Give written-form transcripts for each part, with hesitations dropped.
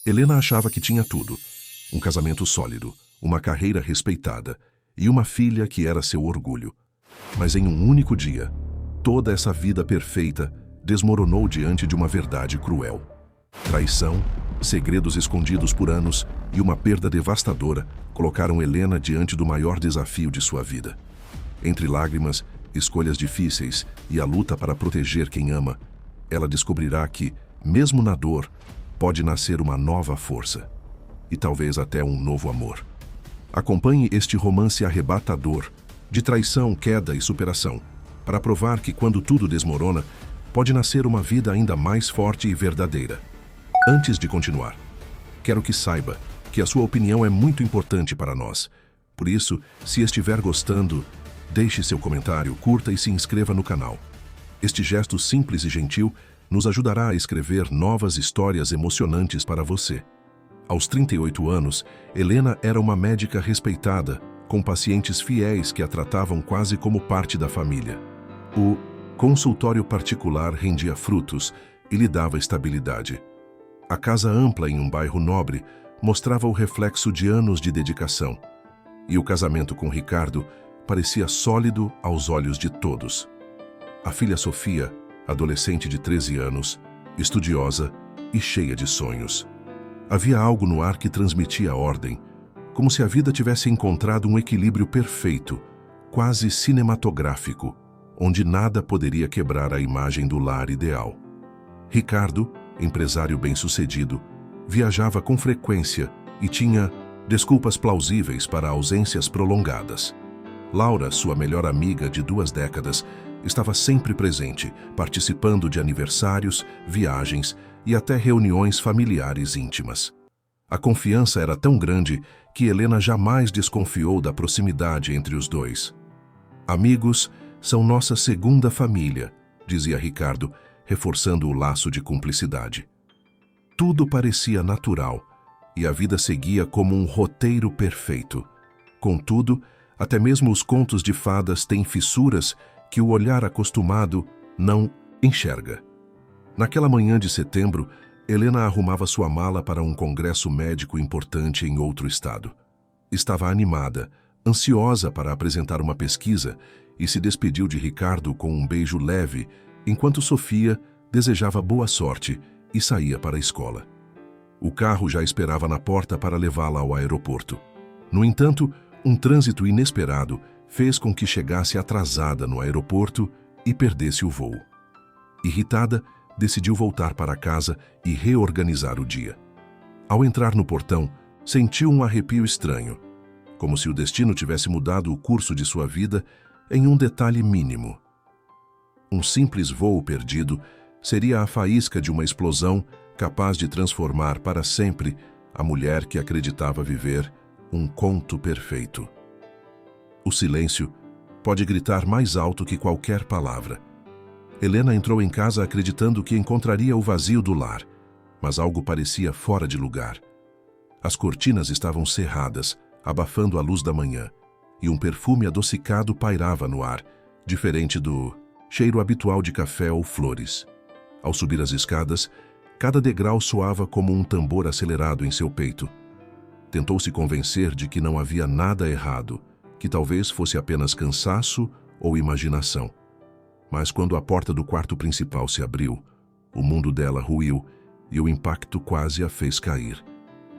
Helena achava que tinha tudo: um casamento sólido, uma carreira respeitada e uma filha que era seu orgulho. Mas em um único dia, toda essa vida perfeita desmoronou diante de uma verdade cruel. Traição, segredos escondidos por anos e uma perda devastadora colocaram Helena diante do maior desafio de sua vida. Entre lágrimas, escolhas difíceis e a luta para proteger quem ama, ela descobrirá que, mesmo na dor, pode nascer uma nova força e talvez até um novo amor. Acompanhe este romance arrebatador, de traição, queda e superação, para provar que quando tudo desmorona, pode nascer uma vida ainda mais forte e verdadeira. Antes de continuar, quero que saiba que a sua opinião é muito importante para nós. Por isso, se estiver gostando, deixe seu comentário, curta e se inscreva no canal. Este gesto simples e gentil nos ajudará a escrever novas histórias emocionantes para você. Aos 38 anos, Helena era uma médica respeitada, com pacientes fiéis que a tratavam quase como parte da família. O consultório particular rendia frutos e lhe dava estabilidade. A casa ampla em um bairro nobre mostrava o reflexo de anos de dedicação. E o casamento com Ricardo parecia sólido aos olhos de todos. A filha Sofia, adolescente de 13 anos, estudiosa e cheia de sonhos. Havia algo no ar que transmitia ordem, como se a vida tivesse encontrado um equilíbrio perfeito, quase cinematográfico, onde nada poderia quebrar a imagem do lar ideal. Ricardo, empresário bem-sucedido, viajava com frequência e tinha desculpas plausíveis para ausências prolongadas. Laura, sua melhor amiga de 2 décadas, estava sempre presente, participando de aniversários, viagens e até reuniões familiares íntimas. A confiança era tão grande que Helena jamais desconfiou da proximidade entre os dois. Amigos são nossa segunda família, dizia Ricardo, reforçando o laço de cumplicidade. Tudo parecia natural e a vida seguia como um roteiro perfeito. Contudo, até mesmo os contos de fadas têm fissuras que o olhar acostumado não enxerga. Naquela manhã de setembro, Helena arrumava sua mala para um congresso médico importante em outro estado. Estava animada, ansiosa para apresentar uma pesquisa e se despediu de Ricardo com um beijo leve, enquanto Sofia desejava boa sorte e saía para a escola. O carro já esperava na porta para levá-la ao aeroporto. No entanto, um trânsito inesperado fez com que chegasse atrasada no aeroporto e perdesse o voo. Irritada, decidiu voltar para casa e reorganizar o dia. Ao entrar no portão, sentiu um arrepio estranho, como se o destino tivesse mudado o curso de sua vida em um detalhe mínimo. Um simples voo perdido seria a faísca de uma explosão capaz de transformar para sempre a mulher que acreditava viver um conto perfeito. O silêncio pode gritar mais alto que qualquer palavra. Helena entrou em casa acreditando que encontraria o vazio do lar, mas algo parecia fora de lugar. As cortinas estavam cerradas, abafando a luz da manhã, e um perfume adocicado pairava no ar, diferente do cheiro habitual de café ou flores. Ao subir as escadas, cada degrau soava como um tambor acelerado em seu peito. Tentou se convencer de que não havia nada errado, que talvez fosse apenas cansaço ou imaginação. Mas quando a porta do quarto principal se abriu, o mundo dela ruiu e o impacto quase a fez cair.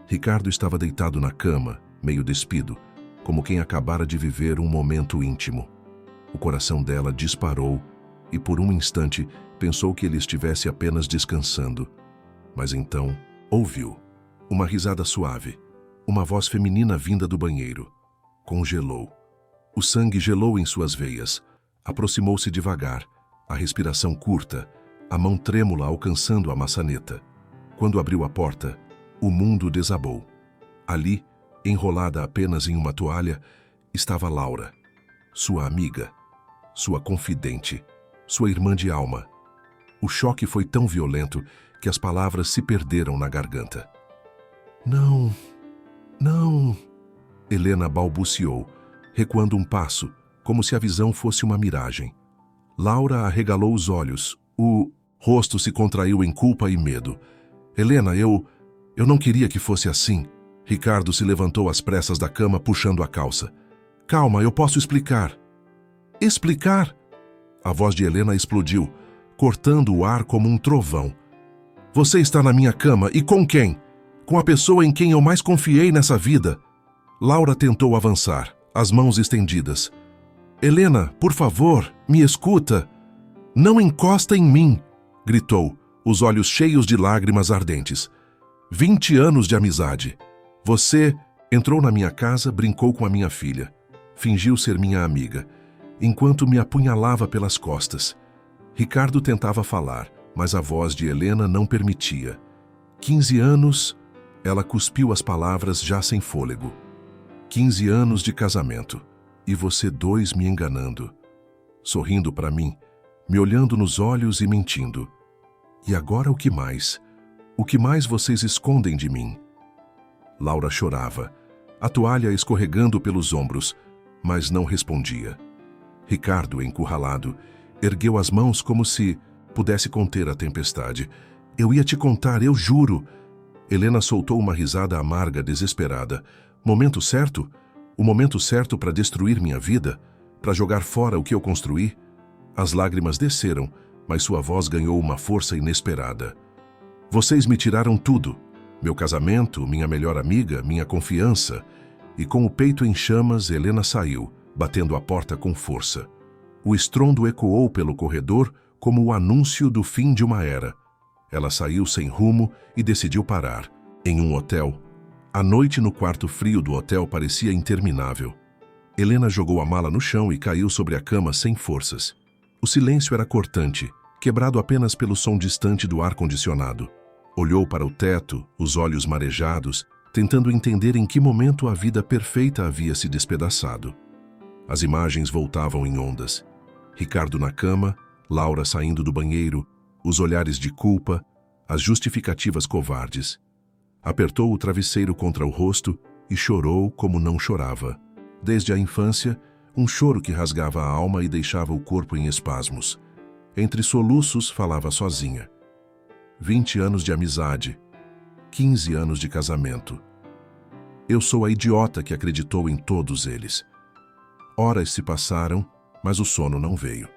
Ricardo estava deitado na cama, meio despido, como quem acabara de viver um momento íntimo. O coração dela disparou e por um instante pensou que ele estivesse apenas descansando. Mas então ouviu uma risada suave, uma voz feminina vinda do banheiro. Congelou. O sangue gelou em suas veias. Aproximou-se devagar, a respiração curta, a mão trêmula alcançando a maçaneta. Quando abriu a porta, o mundo desabou. Ali, enrolada apenas em uma toalha, estava Laura, sua amiga, sua confidente, sua irmã de alma. O choque foi tão violento que as palavras se perderam na garganta. Não, não, Helena balbuciou, recuando um passo, como se a visão fosse uma miragem. Laura arregalou os olhos. O rosto se contraiu em culpa e medo. Helena, eu Eu não queria que fosse assim. Ricardo se levantou às pressas da cama, puxando a calça. Calma, eu posso explicar. Explicar? A voz de Helena explodiu, cortando o ar como um trovão. Você está na minha cama e com quem? Com a pessoa em quem eu mais confiei nessa vida. Laura tentou avançar, as mãos estendidas. Helena, por favor, me escuta. Não encosta em mim, gritou, os olhos cheios de lágrimas ardentes. 20 anos de amizade. Você entrou na minha casa, brincou com a minha filha. Fingiu ser minha amiga, enquanto me apunhalava pelas costas. Ricardo tentava falar, mas a voz de Helena não permitia. 15 anos, ela cuspiu as palavras já sem fôlego. 15 anos de casamento, e você dois me enganando. Sorrindo para mim, me olhando nos olhos e mentindo. E agora o que mais? O que mais vocês escondem de mim? Laura chorava, a toalha escorregando pelos ombros, mas não respondia. Ricardo, encurralado, ergueu as mãos como se pudesse conter a tempestade. Eu ia te contar, eu juro. Helena soltou uma risada amarga, desesperada. Momento certo? O momento certo para destruir minha vida? Para jogar fora o que eu construí? As lágrimas desceram, mas sua voz ganhou uma força inesperada. Vocês me tiraram tudo. Meu casamento, minha melhor amiga, minha confiança. E com o peito em chamas, Helena saiu, batendo a porta com força. O estrondo ecoou pelo corredor como o anúncio do fim de uma era. Ela saiu sem rumo e decidiu parar, em um hotel. A noite no quarto frio do hotel parecia interminável. Helena jogou a mala no chão e caiu sobre a cama sem forças. O silêncio era cortante, quebrado apenas pelo som distante do ar-condicionado. Olhou para o teto, os olhos marejados, tentando entender em que momento a vida perfeita havia se despedaçado. As imagens voltavam em ondas. Ricardo na cama, Laura saindo do banheiro, os olhares de culpa, as justificativas covardes. Apertou o travesseiro contra o rosto e chorou como não chorava. Desde a infância, um choro que rasgava a alma e deixava o corpo em espasmos. Entre soluços, falava sozinha. 20 anos de amizade, 15 anos de casamento. Eu sou a idiota que acreditou em todos eles. Horas se passaram, mas o sono não veio.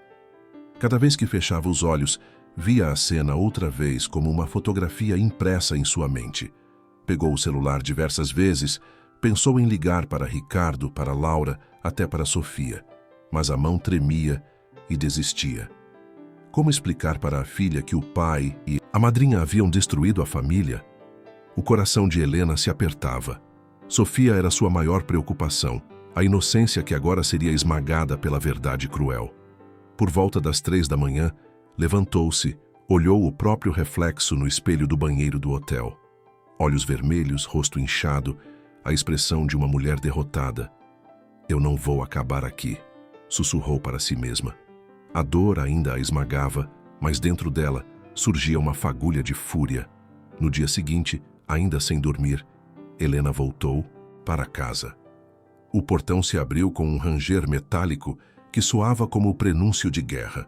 Cada vez que fechava os olhos, via a cena outra vez como uma fotografia impressa em sua mente. Pegou o celular diversas vezes, pensou em ligar para Ricardo, para Laura, até para Sofia, mas a mão tremia e desistia. Como explicar para a filha que o pai e a madrinha haviam destruído a família? O coração de Helena se apertava. Sofia era sua maior preocupação, a inocência que agora seria esmagada pela verdade cruel. Por volta das 3 da manhã, levantou-se, olhou o próprio reflexo no espelho do banheiro do hotel. Olhos vermelhos, rosto inchado, a expressão de uma mulher derrotada. Eu não vou acabar aqui, sussurrou para si mesma. A dor ainda a esmagava, mas dentro dela surgia uma fagulha de fúria. No dia seguinte, ainda sem dormir, Helena voltou para casa. O portão se abriu com um ranger metálico que soava como o prenúncio de guerra.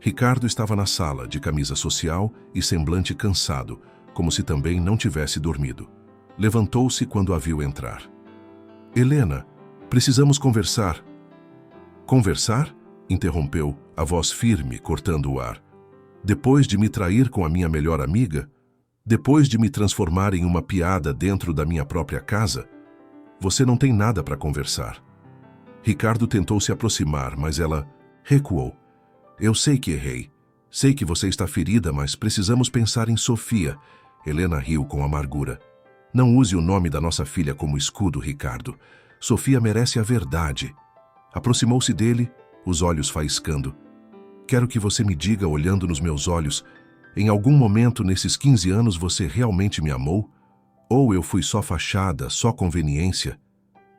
Ricardo estava na sala, de camisa social e semblante cansado, como se também não tivesse dormido. Levantou-se quando a viu entrar. Helena, precisamos conversar. Conversar? Interrompeu, a voz firme, cortando o ar. Depois de me trair com a minha melhor amiga? Depois de me transformar em uma piada dentro da minha própria casa? Você não tem nada para conversar. Ricardo tentou se aproximar, mas ela recuou. Eu sei que errei. Sei que você está ferida, mas precisamos pensar em Sofia. Helena riu com amargura. Não use o nome da nossa filha como escudo, Ricardo. Sofia merece a verdade. Aproximou-se dele, os olhos faiscando. Quero que você me diga, olhando nos meus olhos, em algum momento nesses 15 anos você realmente me amou? Ou eu fui só fachada, só conveniência?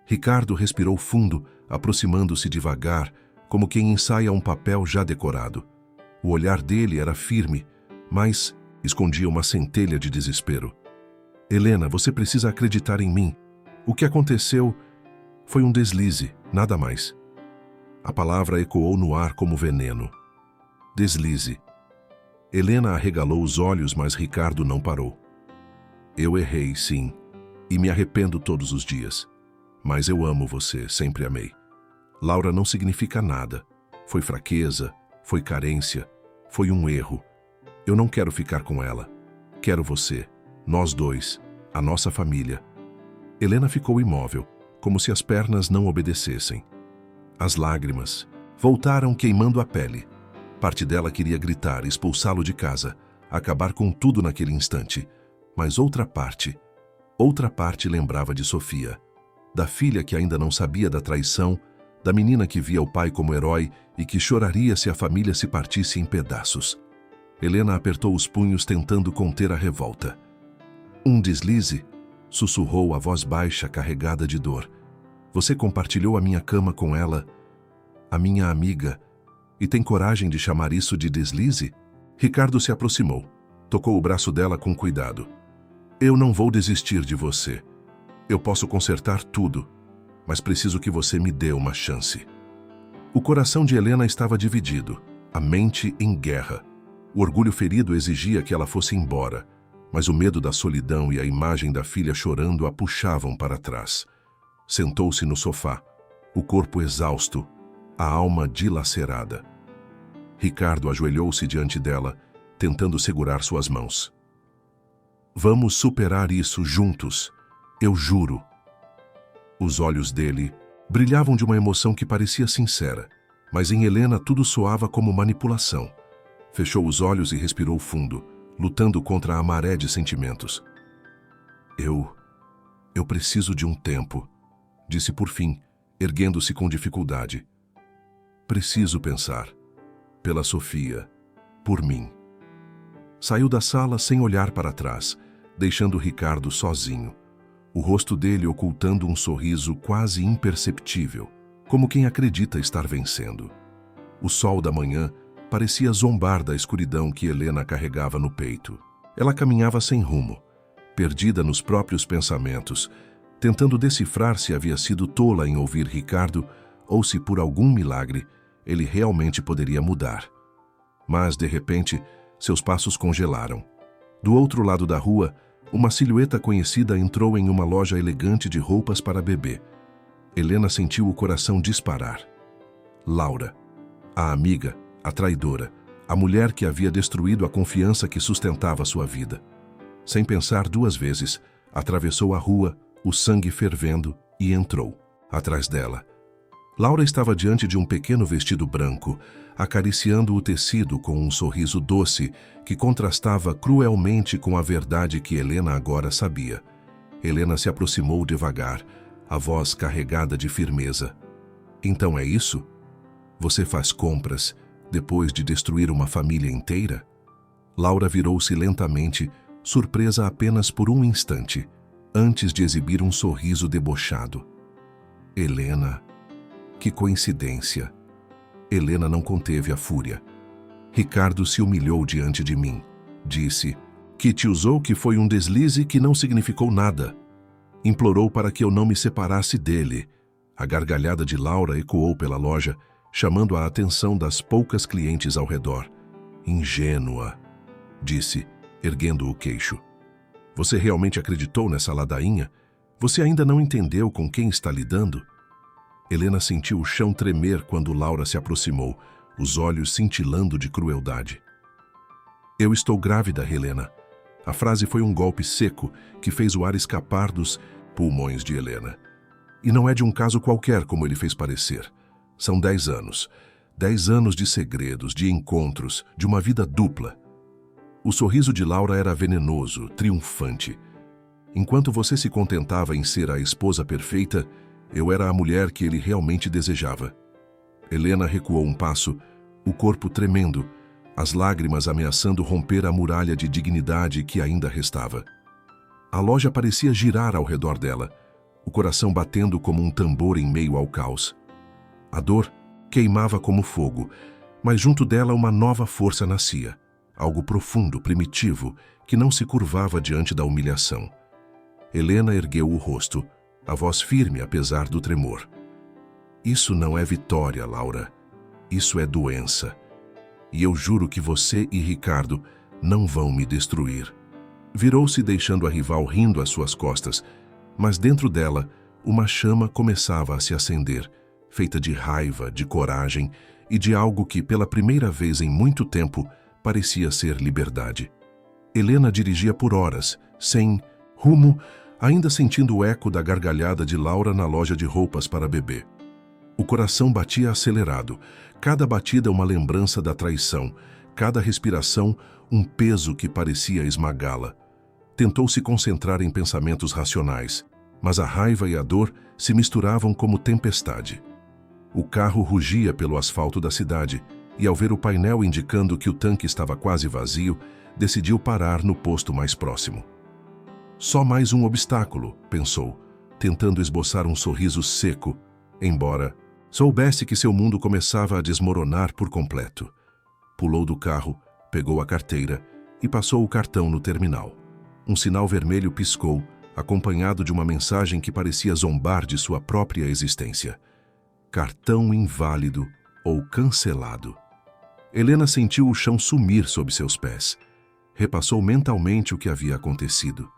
Ricardo respirou fundo, aproximando-se devagar, como quem ensaia um papel já decorado. O olhar dele era firme, mas escondia uma centelha de desespero. Helena, você precisa acreditar em mim. O que aconteceu foi um deslize, nada mais. A palavra ecoou no ar como veneno. Deslize. Helena arregalou os olhos, mas Ricardo não parou. Eu errei, sim, e me arrependo todos os dias. Mas eu amo você, sempre amei. Laura não significa nada. Foi fraqueza, foi carência, foi um erro. Eu não quero ficar com ela. Quero você, nós dois, a nossa família. Helena ficou imóvel, como se as pernas não obedecessem. As lágrimas voltaram queimando a pele. Parte dela queria gritar, expulsá-lo de casa, acabar com tudo naquele instante. Mas outra parte lembrava de Sofia, da filha que ainda não sabia da traição, da menina que via o pai como herói e que choraria se a família se partisse em pedaços. Helena apertou os punhos tentando conter a revolta. Um deslize, sussurrou a voz baixa carregada de dor. Você compartilhou a minha cama com ela, a minha amiga, e tem coragem de chamar isso de deslize? Ricardo se aproximou, tocou o braço dela com cuidado. Eu não vou desistir de você. Eu posso consertar tudo, mas preciso que você me dê uma chance. O coração de Helena estava dividido, a mente em guerra. O orgulho ferido exigia que ela fosse embora, mas o medo da solidão e a imagem da filha chorando a puxavam para trás. Sentou-se no sofá, o corpo exausto, a alma dilacerada. Ricardo ajoelhou-se diante dela, tentando segurar suas mãos. Vamos superar isso juntos, eu juro. Os olhos dele brilhavam de uma emoção que parecia sincera, mas em Helena tudo soava como manipulação. Fechou os olhos e respirou fundo, lutando contra a maré de sentimentos. Eu preciso de um tempo, disse por fim, erguendo-se com dificuldade. Preciso pensar. Pela Sofia, por mim. Saiu da sala sem olhar para trás, deixando Ricardo sozinho, o rosto dele ocultando um sorriso quase imperceptível, como quem acredita estar vencendo. O sol da manhã parecia zombar da escuridão que Helena carregava no peito. Ela caminhava sem rumo, perdida nos próprios pensamentos, tentando decifrar se havia sido tola em ouvir Ricardo ou se, por algum milagre, ele realmente poderia mudar. Mas, de repente, seus passos congelaram. Do outro lado da rua, uma silhueta conhecida entrou em uma loja elegante de roupas para bebê. Helena sentiu o coração disparar. Laura, a amiga, a traidora, a mulher que havia destruído a confiança que sustentava sua vida. Sem pensar duas vezes, atravessou a rua, o sangue fervendo, e entrou. Atrás dela, Laura estava diante de um pequeno vestido branco, acariciando o tecido com um sorriso doce que contrastava cruelmente com a verdade que Helena agora sabia. Helena se aproximou devagar, a voz carregada de firmeza. Então é isso? Você faz compras depois de destruir uma família inteira? Laura virou-se lentamente, surpresa apenas por um instante, antes de exibir um sorriso debochado. Helena... Que coincidência! Helena não conteve a fúria. Ricardo se humilhou diante de mim. Disse que te usou, que foi um deslize que não significou nada. Implorou para que eu não me separasse dele. A gargalhada de Laura ecoou pela loja, chamando a atenção das poucas clientes ao redor. Ingênua, disse, erguendo o queixo. Você realmente acreditou nessa ladainha? Você ainda não entendeu com quem está lidando? Helena sentiu o chão tremer quando Laura se aproximou, os olhos cintilando de crueldade. Eu estou grávida, Helena. A frase foi um golpe seco que fez o ar escapar dos pulmões de Helena. E não é de um caso qualquer como ele fez parecer. São 10 anos. 10 anos de segredos, de encontros, de uma vida dupla. O sorriso de Laura era venenoso, triunfante. Enquanto você se contentava em ser a esposa perfeita, eu era a mulher que ele realmente desejava. Helena recuou um passo, o corpo tremendo, as lágrimas ameaçando romper a muralha de dignidade que ainda restava. A loja parecia girar ao redor dela, o coração batendo como um tambor em meio ao caos. A dor queimava como fogo, mas junto dela uma nova força nascia, algo profundo, primitivo, que não se curvava diante da humilhação. Helena ergueu o rosto, a voz firme apesar do tremor. Isso não é vitória, Laura. Isso é doença. E eu juro que você e Ricardo não vão me destruir. Virou-se deixando a rival rindo às suas costas, mas dentro dela, uma chama começava a se acender, feita de raiva, de coragem e de algo que, pela primeira vez em muito tempo, parecia ser liberdade. Helena dirigia por horas, sem rumo, ainda sentindo o eco da gargalhada de Laura na loja de roupas para bebê. O coração batia acelerado, cada batida uma lembrança da traição, cada respiração um peso que parecia esmagá-la. Tentou se concentrar em pensamentos racionais, mas a raiva e a dor se misturavam como tempestade. O carro rugia pelo asfalto da cidade e, ao ver o painel indicando que o tanque estava quase vazio, decidiu parar no posto mais próximo. Só mais um obstáculo, pensou, tentando esboçar um sorriso seco, embora soubesse que seu mundo começava a desmoronar por completo. Pulou do carro, pegou a carteira e passou o cartão no terminal. Um sinal vermelho piscou, acompanhado de uma mensagem que parecia zombar de sua própria existência. Cartão inválido ou cancelado. Helena sentiu o chão sumir sob seus pés. Repassou mentalmente o que havia acontecido.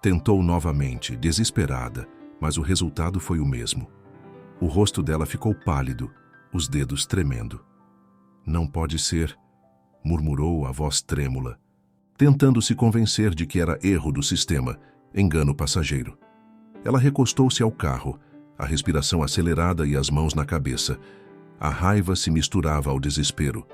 Tentou novamente, desesperada, mas o resultado foi o mesmo. O rosto dela ficou pálido, os dedos tremendo. Não pode ser, murmurou a voz trêmula, tentando se convencer de que era erro do sistema, engano passageiro. Ela recostou-se ao carro, a respiração acelerada e as mãos na cabeça. A raiva se misturava ao desespero.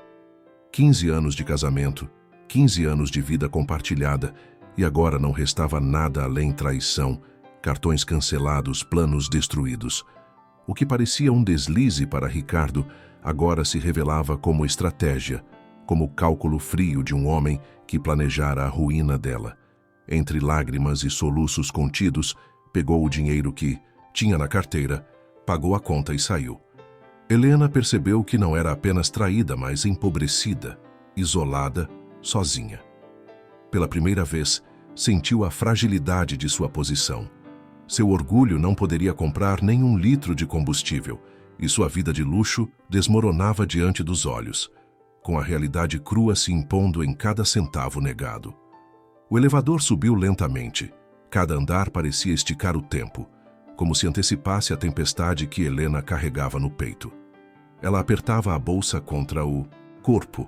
15 anos de casamento, 15 anos de vida compartilhada, e agora não restava nada além traição, cartões cancelados, planos destruídos. O que parecia um deslize para Ricardo agora se revelava como estratégia, como cálculo frio de um homem que planejara a ruína dela. Entre lágrimas e soluços contidos, pegou o dinheiro que tinha na carteira, pagou a conta e saiu. Helena percebeu que não era apenas traída, mas empobrecida, isolada, sozinha. Pela primeira vez, sentiu a fragilidade de sua posição. Seu orgulho não poderia comprar nem 1 litro de combustível, e sua vida de luxo desmoronava diante dos olhos, com a realidade crua se impondo em cada centavo negado. O elevador subiu lentamente. Cada andar parecia esticar o tempo, como se antecipasse a tempestade que Helena carregava no peito. Ela apertava a bolsa contra o corpo,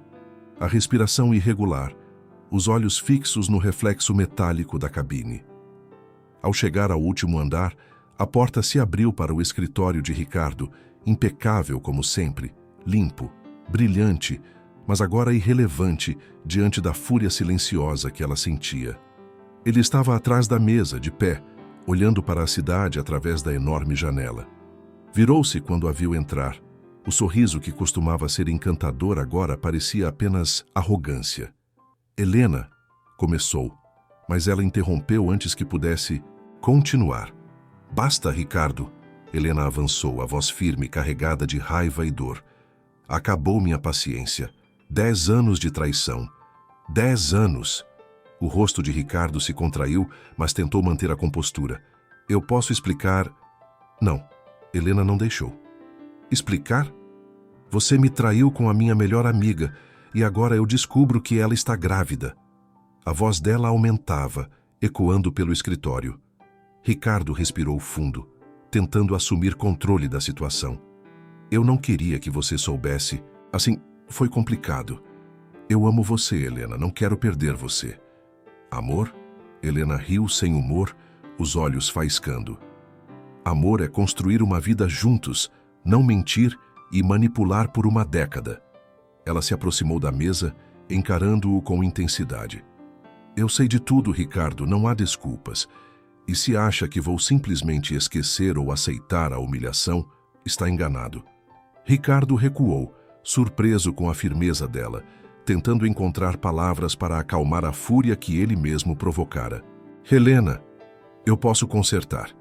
a respiração irregular, os olhos fixos no reflexo metálico da cabine. Ao chegar ao último andar, a porta se abriu para o escritório de Ricardo, impecável como sempre, limpo, brilhante, mas agora irrelevante diante da fúria silenciosa que ela sentia. Ele estava atrás da mesa, de pé, olhando para a cidade através da enorme janela. Virou-se quando a viu entrar. O sorriso que costumava ser encantador agora parecia apenas arrogância. Helena, começou, mas ela interrompeu antes que pudesse continuar. Basta, Ricardo. Helena avançou, a voz firme, carregada de raiva e dor. Acabou minha paciência. 10 anos de traição. 10 anos. O rosto de Ricardo se contraiu, mas tentou manter a compostura. Eu posso explicar... Não, Helena não deixou. Explicar? Você me traiu com a minha melhor amiga e agora eu descubro que ela está grávida. A voz dela aumentava, ecoando pelo escritório. Ricardo respirou fundo, tentando assumir controle da situação. Eu não queria que você soubesse. Assim, foi complicado. Eu amo você, Helena, não quero perder você. Amor? Helena riu sem humor, os olhos faiscando. Amor é construir uma vida juntos, não mentir e manipular por uma década. Ela se aproximou da mesa, encarando-o com intensidade. Eu sei de tudo, Ricardo, não há desculpas. E se acha que vou simplesmente esquecer ou aceitar a humilhação, está enganado. Ricardo recuou, surpreso com a firmeza dela, tentando encontrar palavras para acalmar a fúria que ele mesmo provocara. Helena, eu posso consertar.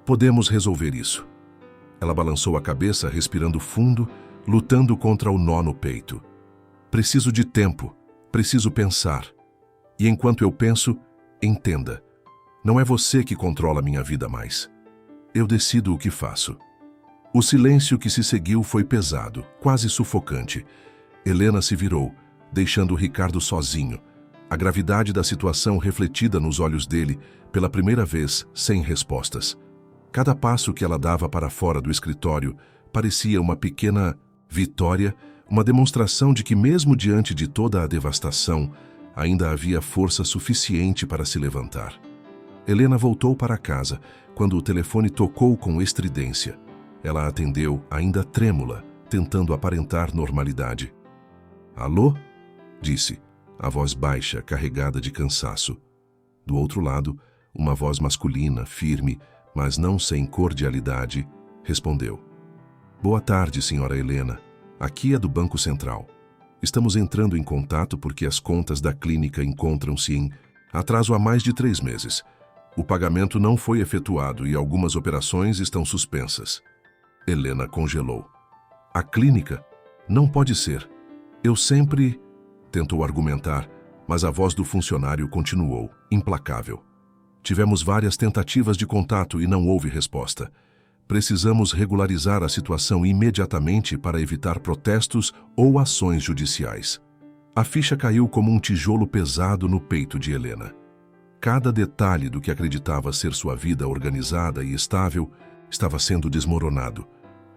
Podemos resolver isso. Ela balançou a cabeça, respirando fundo, lutando contra o nó no peito. Preciso de tempo, preciso pensar. E enquanto eu penso, entenda. Não é você que controla minha vida mais. Eu decido o que faço. O silêncio que se seguiu foi pesado, quase sufocante. Helena se virou, deixando Ricardo sozinho, A gravidade da situação refletida nos olhos dele, pela primeira vez, sem respostas. Cada passo que ela dava para fora do escritório parecia uma pequena vitória, uma demonstração de que, mesmo diante de toda a devastação, ainda havia força suficiente para se levantar. Helena voltou para casa, quando o telefone tocou com estridência. Ela atendeu, ainda trêmula, tentando aparentar normalidade. "Alô?", disse, a voz baixa, carregada de cansaço. Do outro lado, uma voz masculina, firme, mas não sem cordialidade, respondeu. "Boa tarde, senhora Helena. Aqui é do Banco Central. Estamos entrando em contato porque as contas da clínica encontram-se em atraso há mais de 3 meses. O pagamento não foi efetuado e algumas operações estão suspensas." Helena congelou. "A clínica? Não pode ser. Eu sempre..." tentou argumentar, mas a voz do funcionário continuou, implacável. "Tivemos várias tentativas de contato e não houve resposta. Precisamos regularizar a situação imediatamente para evitar protestos ou ações judiciais." A ficha caiu como um tijolo pesado no peito de Helena. Cada detalhe do que acreditava ser sua vida organizada e estável estava sendo desmoronado.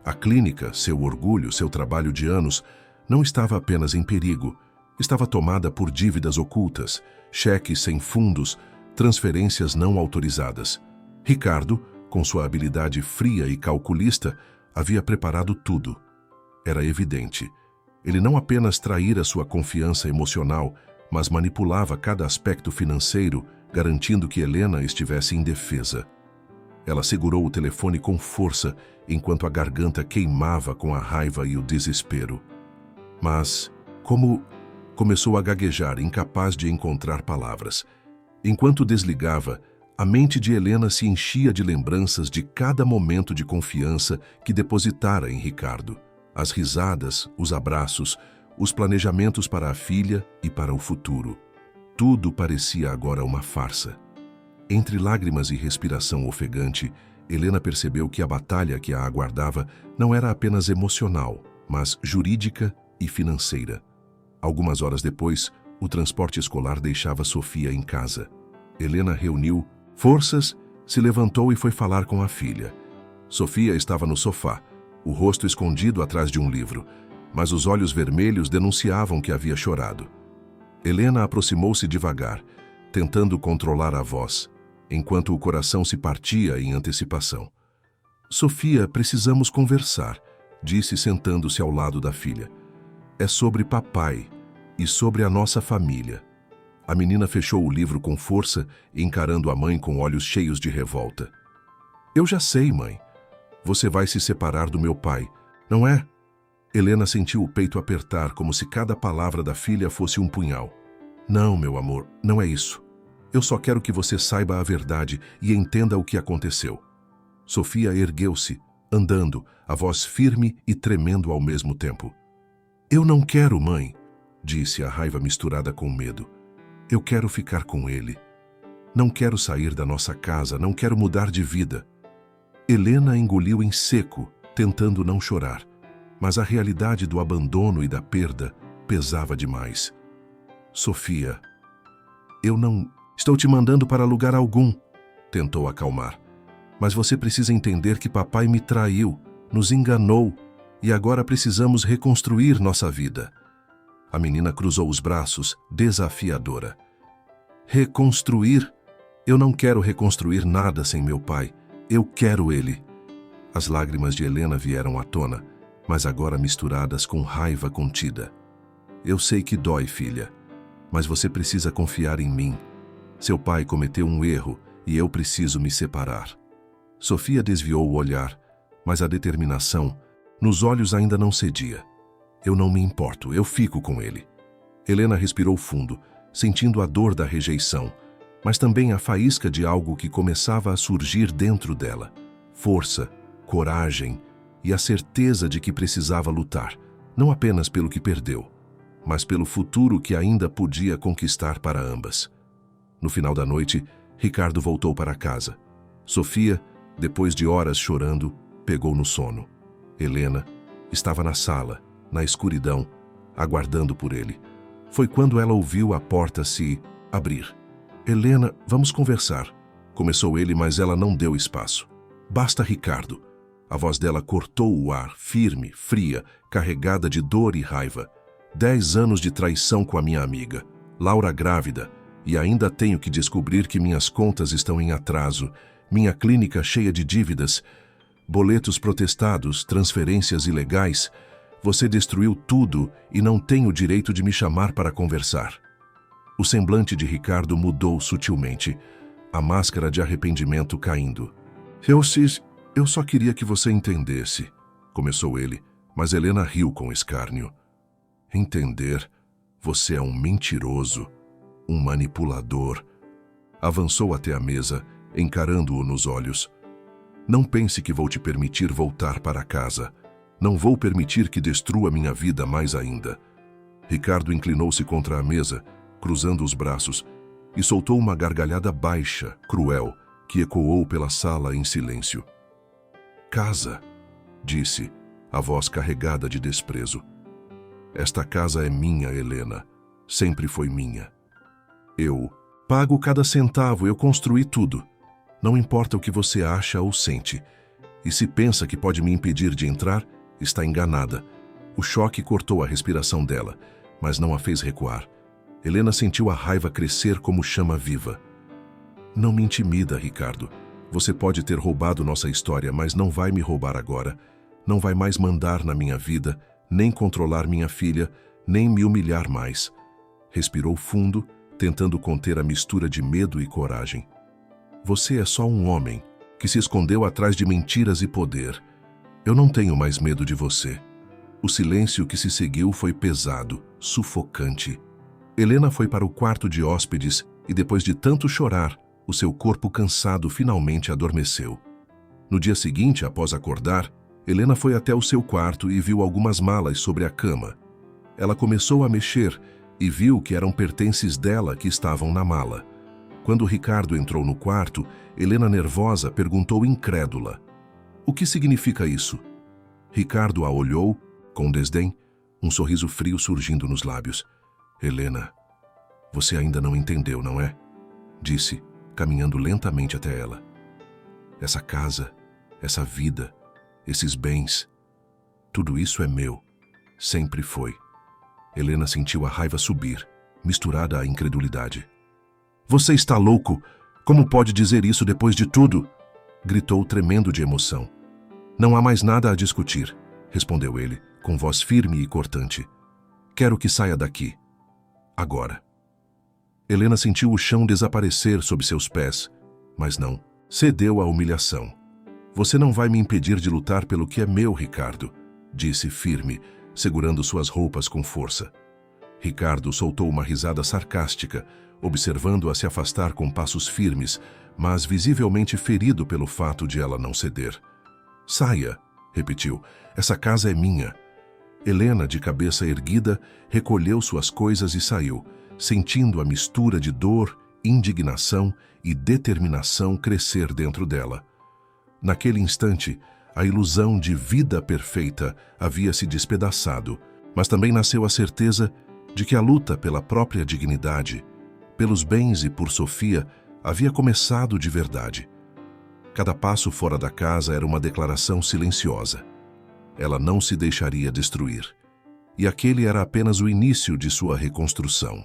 A clínica, seu orgulho, seu trabalho de anos, não estava apenas em perigo. Estava tomada por dívidas ocultas, cheques sem fundos, transferências não autorizadas. Ricardo, com sua habilidade fria e calculista, havia preparado tudo. Era evidente. Ele não apenas traíra sua confiança emocional, mas manipulava cada aspecto financeiro, garantindo que Helena estivesse indefesa. Ela segurou o telefone com força, enquanto a garganta queimava com a raiva e o desespero. Mas, como começou a gaguejar, incapaz de encontrar palavras. Enquanto desligava, a mente de Helena se enchia de lembranças de cada momento de confiança que depositara em Ricardo. As risadas, os abraços, os planejamentos para a filha e para o futuro. Tudo parecia agora uma farsa. Entre lágrimas e respiração ofegante, Helena percebeu que a batalha que a aguardava não era apenas emocional, mas jurídica e financeira. Algumas horas depois, o transporte escolar deixava Sofia em casa. Helena reuniu forças, se levantou e foi falar com a filha. Sofia estava no sofá, o rosto escondido atrás de um livro, mas os olhos vermelhos denunciavam que havia chorado. Helena aproximou-se devagar, tentando controlar a voz, enquanto o coração se partia em antecipação. "Sofia, precisamos conversar", disse sentando-se ao lado da filha. "É sobre papai e sobre a nossa família." A menina fechou o livro com força, encarando a mãe com olhos cheios de revolta. "Eu já sei, mãe. Você vai se separar do meu pai, não é?" Helena sentiu o peito apertar, como se cada palavra da filha fosse um punhal. "Não, meu amor, não é isso. Eu só quero que você saiba a verdade e entenda o que aconteceu." Sofia ergueu-se, andando, a voz firme e tremendo ao mesmo tempo. "Eu não quero, mãe", disse, a raiva misturada com medo. "Eu quero ficar com ele. Não quero sair da nossa casa, não quero mudar de vida." Helena engoliu em seco, tentando não chorar, mas a realidade do abandono e da perda pesava demais. "Sofia, eu não estou te mandando para lugar algum", tentou acalmar. "Mas você precisa entender que papai me traiu, nos enganou, e agora precisamos reconstruir nossa vida." A menina cruzou os braços, desafiadora. "Reconstruir? Eu não quero reconstruir nada sem meu pai. Eu quero ele." As lágrimas de Helena vieram à tona, mas agora misturadas com raiva contida. "Eu sei que dói, filha, mas você precisa confiar em mim. Seu pai cometeu um erro e eu preciso me separar." Sofia desviou o olhar, mas a determinação nos olhos ainda não cedia. "Eu não me importo, eu fico com ele." Helena respirou fundo, sentindo a dor da rejeição, mas também a faísca de algo que começava a surgir dentro dela. Força, coragem e a certeza de que precisava lutar, não apenas pelo que perdeu, mas pelo futuro que ainda podia conquistar para ambas. No final da noite, Ricardo voltou para casa. Sofia, depois de horas chorando, pegou no sono. Helena estava na sala, na escuridão, aguardando por ele. Foi quando ela ouviu a porta se abrir. Helena, vamos conversar. Começou ele, mas ela não deu espaço. Basta, Ricardo. A voz dela cortou o ar, firme, fria, carregada de dor e raiva. 10 anos de traição com a minha amiga, Laura grávida, e ainda tenho que descobrir que minhas contas estão em atraso, minha clínica cheia de dívidas, boletos protestados, transferências ilegais. Você destruiu tudo e não tem o direito de me chamar para conversar. O semblante de Ricardo mudou sutilmente, a máscara de arrependimento caindo. Eu só queria que você entendesse, começou ele, mas Helena riu com escárnio. Entender? Você é um mentiroso, um manipulador. Avançou até a mesa, encarando-o nos olhos. Não pense que vou te permitir voltar para casa. Não vou permitir que destrua minha vida mais ainda. Ricardo inclinou-se contra a mesa, cruzando os braços, e soltou uma gargalhada baixa, cruel, que ecoou pela sala em silêncio. Casa, disse, a voz carregada de desprezo. Esta casa é minha, Helena. Sempre foi minha. Eu pago cada centavo, eu construí tudo. Não importa o que você acha ou sente. E se pensa que pode me impedir de entrar, está enganada. O choque cortou a respiração dela, mas não a fez recuar. Helena sentiu a raiva crescer como chama viva. Não me intimida, Ricardo. Você pode ter roubado nossa história, mas não vai me roubar agora. Não vai mais mandar na minha vida, nem controlar minha filha, nem me humilhar mais. Respirou fundo, tentando conter a mistura de medo e coragem. Você é só um homem que se escondeu atrás de mentiras e poder. Eu não tenho mais medo de você. O silêncio que se seguiu foi pesado, sufocante. Helena foi para o quarto de hóspedes e, depois de tanto chorar, o seu corpo cansado finalmente adormeceu. No dia seguinte, após acordar, Helena foi até o seu quarto e viu algumas malas sobre a cama. Ela começou a mexer e viu que eram pertences dela que estavam na mala. Quando Ricardo entrou no quarto, Helena, nervosa, perguntou incrédula: "O que significa isso?" Ricardo a olhou, com desdém, um sorriso frio surgindo nos lábios. "Helena, você ainda não entendeu, não é?" disse, caminhando lentamente até ela. "Essa casa, essa vida, esses bens, tudo isso é meu. Sempre foi." Helena sentiu a raiva subir, misturada à incredulidade. "Você está louco? Como pode dizer isso depois de tudo?" gritou, tremendo de emoção. "Não há mais nada a discutir", respondeu ele, com voz firme e cortante. "Quero que saia daqui. Agora." Helena sentiu o chão desaparecer sob seus pés, mas não, cedeu à humilhação. "Você não vai me impedir de lutar pelo que é meu, Ricardo", disse firme, segurando suas roupas com força. Ricardo soltou uma risada sarcástica, observando-a se afastar com passos firmes, mas visivelmente ferido pelo fato de ela não ceder. "Saia", repetiu, "essa casa é minha." Helena, de cabeça erguida, recolheu suas coisas e saiu, sentindo a mistura de dor, indignação e determinação crescer dentro dela. Naquele instante, a ilusão de vida perfeita havia se despedaçado, mas também nasceu a certeza de que a luta pela própria dignidade, pelos bens e por Sofia, havia começado de verdade. Cada passo fora da casa era uma declaração silenciosa. Ela não se deixaria destruir. E aquele era apenas o início de sua reconstrução.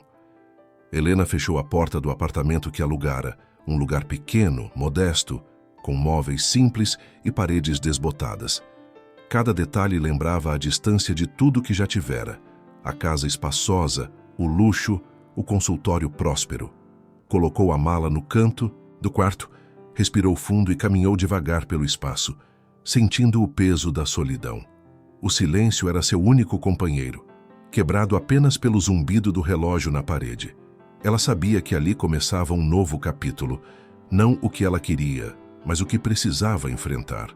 Helena fechou a porta do apartamento que alugara, um lugar pequeno, modesto, com móveis simples e paredes desbotadas. Cada detalhe lembrava a distância de tudo que já tivera: a casa espaçosa, o luxo, o consultório próspero. Colocou a mala no canto do quarto, respirou fundo e caminhou devagar pelo espaço, sentindo o peso da solidão. O silêncio era seu único companheiro, quebrado apenas pelo zumbido do relógio na parede. Ela sabia que ali começava um novo capítulo, não o que ela queria, mas o que precisava enfrentar.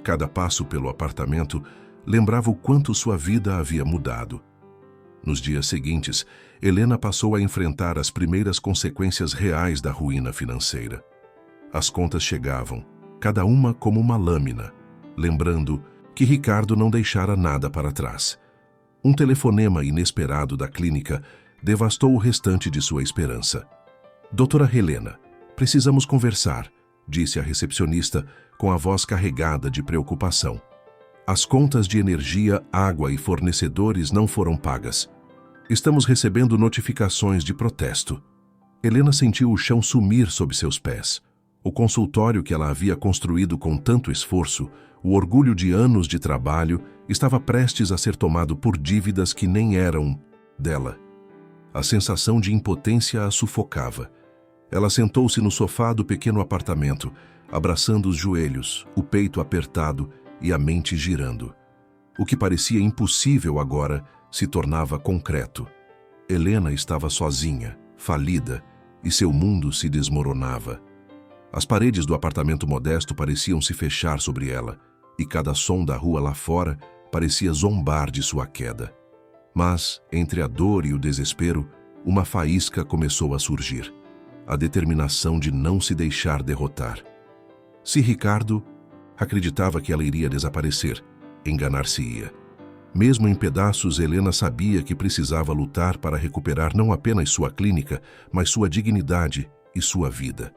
Cada passo pelo apartamento lembrava o quanto sua vida havia mudado. Nos dias seguintes, Helena passou a enfrentar as primeiras consequências reais da ruína financeira. As contas chegavam, cada uma como uma lâmina, lembrando que Ricardo não deixara nada para trás. Um telefonema inesperado da clínica devastou o restante de sua esperança. Doutora Helena, precisamos conversar, disse a recepcionista com a voz carregada de preocupação. As contas de energia, água e fornecedores não foram pagas. Estamos recebendo notificações de protesto. Helena sentiu o chão sumir sob seus pés. O consultório que ela havia construído com tanto esforço, o orgulho de anos de trabalho, estava prestes a ser tomado por dívidas que nem eram dela. A sensação de impotência a sufocava. Ela sentou-se no sofá do pequeno apartamento, abraçando os joelhos, o peito apertado e a mente girando. O que parecia impossível agora se tornava concreto. Helena estava sozinha, falida, e seu mundo se desmoronava. As paredes do apartamento modesto pareciam se fechar sobre ela, e cada som da rua lá fora parecia zombar de sua queda. Mas, entre a dor e o desespero, uma faísca começou a surgir. A determinação de não se deixar derrotar. Se Ricardo acreditava que ela iria desaparecer, enganar-se-ia. Mesmo em pedaços, Helena sabia que precisava lutar para recuperar não apenas sua clínica, mas sua dignidade e sua vida.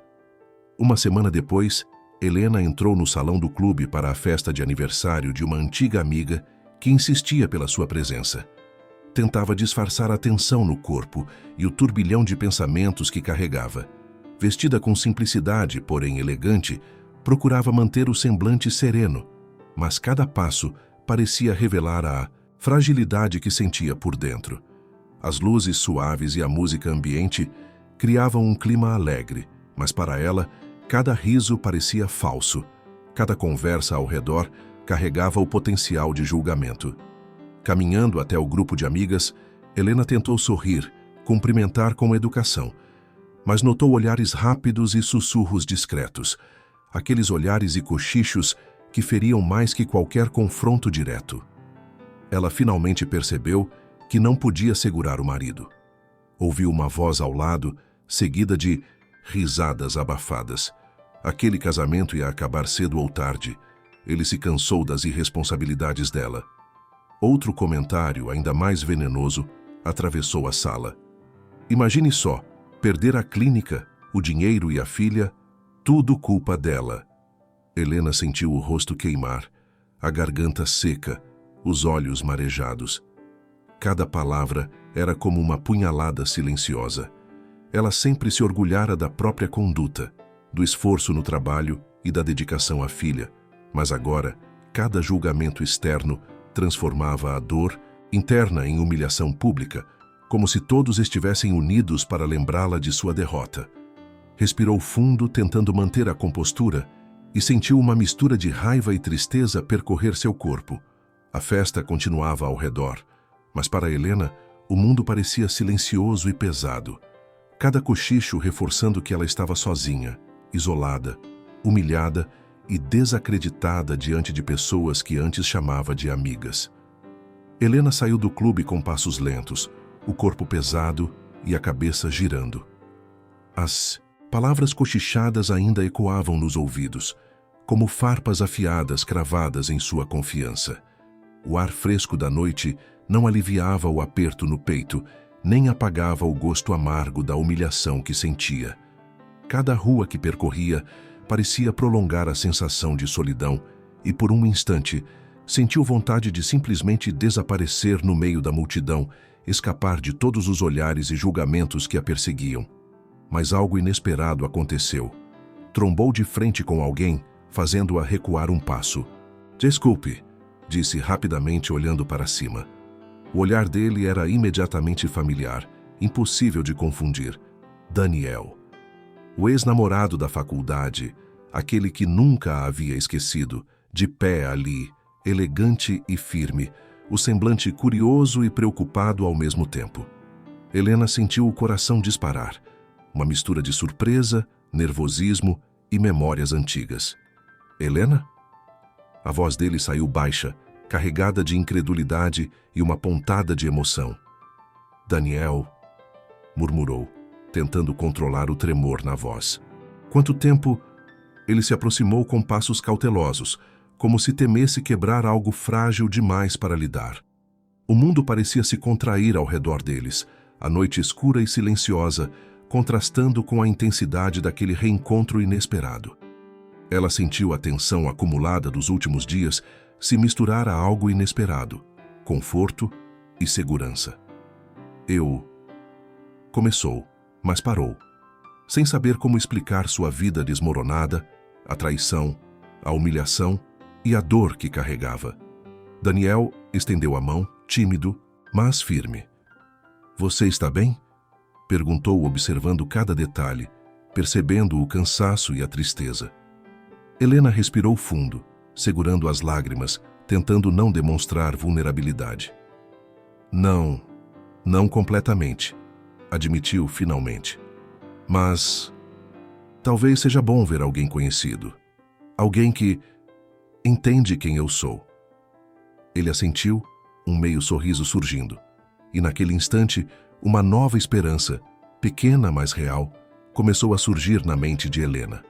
Uma semana depois, Helena entrou no salão do clube para a festa de aniversário de uma antiga amiga que insistia pela sua presença. Tentava disfarçar a tensão no corpo e o turbilhão de pensamentos que carregava. Vestida com simplicidade, porém elegante, procurava manter o semblante sereno, mas cada passo parecia revelar a fragilidade que sentia por dentro. As luzes suaves e a música ambiente criavam um clima alegre, mas para ela, cada riso parecia falso. Cada conversa ao redor carregava o potencial de julgamento. Caminhando até o grupo de amigas, Helena tentou sorrir, cumprimentar com educação, mas notou olhares rápidos e sussurros discretos, aqueles olhares e cochichos que feriam mais que qualquer confronto direto. Ela finalmente percebeu que não podia segurar o marido. Ouviu uma voz ao lado, seguida de risadas abafadas. Aquele casamento ia acabar cedo ou tarde. Ele se cansou das irresponsabilidades dela. Outro comentário, ainda mais venenoso, atravessou a sala. Imagine só, perder a clínica, o dinheiro e a filha, tudo culpa dela. Helena sentiu o rosto queimar, a garganta seca, os olhos marejados. Cada palavra era como uma punhalada silenciosa. Ela sempre se orgulhara da própria conduta, do esforço no trabalho e da dedicação à filha, mas agora, cada julgamento externo transformava a dor interna em humilhação pública, como se todos estivessem unidos para lembrá-la de sua derrota. Respirou fundo, tentando manter a compostura, e sentiu uma mistura de raiva e tristeza percorrer seu corpo. A festa continuava ao redor, mas para Helena, o mundo parecia silencioso e pesado. Cada cochicho reforçando que ela estava sozinha, isolada, humilhada e desacreditada diante de pessoas que antes chamava de amigas. Helena saiu do clube com passos lentos, o corpo pesado e a cabeça girando. As palavras cochichadas ainda ecoavam nos ouvidos, como farpas afiadas cravadas em sua confiança. O ar fresco da noite não aliviava o aperto no peito, nem apagava o gosto amargo da humilhação que sentia. Cada rua que percorria parecia prolongar a sensação de solidão e, por um instante, sentiu vontade de simplesmente desaparecer no meio da multidão, escapar de todos os olhares e julgamentos que a perseguiam. Mas algo inesperado aconteceu. Trombou de frente com alguém, fazendo-a recuar um passo. "Desculpe", disse rapidamente olhando para cima. O olhar dele era imediatamente familiar, impossível de confundir. Daniel. O ex-namorado da faculdade, aquele que nunca a havia esquecido, de pé ali, elegante e firme, o semblante curioso e preocupado ao mesmo tempo. Helena sentiu o coração disparar, uma mistura de surpresa, nervosismo e memórias antigas. "Helena?" A voz dele saiu baixa, carregada de incredulidade e uma pontada de emoção. "Daniel", murmurou, tentando controlar o tremor na voz. "Quanto tempo?" Ele se aproximou com passos cautelosos, como se temesse quebrar algo frágil demais para lidar. O mundo parecia se contrair ao redor deles, a noite escura e silenciosa, contrastando com a intensidade daquele reencontro inesperado. Ela sentiu a tensão acumulada dos últimos dias se misturar a algo inesperado, conforto e segurança. Começou, mas parou, sem saber como explicar sua vida desmoronada, a traição, a humilhação e a dor que carregava. Daniel estendeu a mão, tímido, mas firme. "Você está bem?" perguntou, observando cada detalhe, percebendo o cansaço e a tristeza. Helena respirou fundo, segurando as lágrimas, tentando não demonstrar vulnerabilidade. Não completamente", admitiu finalmente. "Mas talvez seja bom ver alguém conhecido. Alguém que entende quem eu sou." Ele assentiu, um meio sorriso surgindo. E naquele instante, uma nova esperança, pequena mas real, começou a surgir na mente de Helena.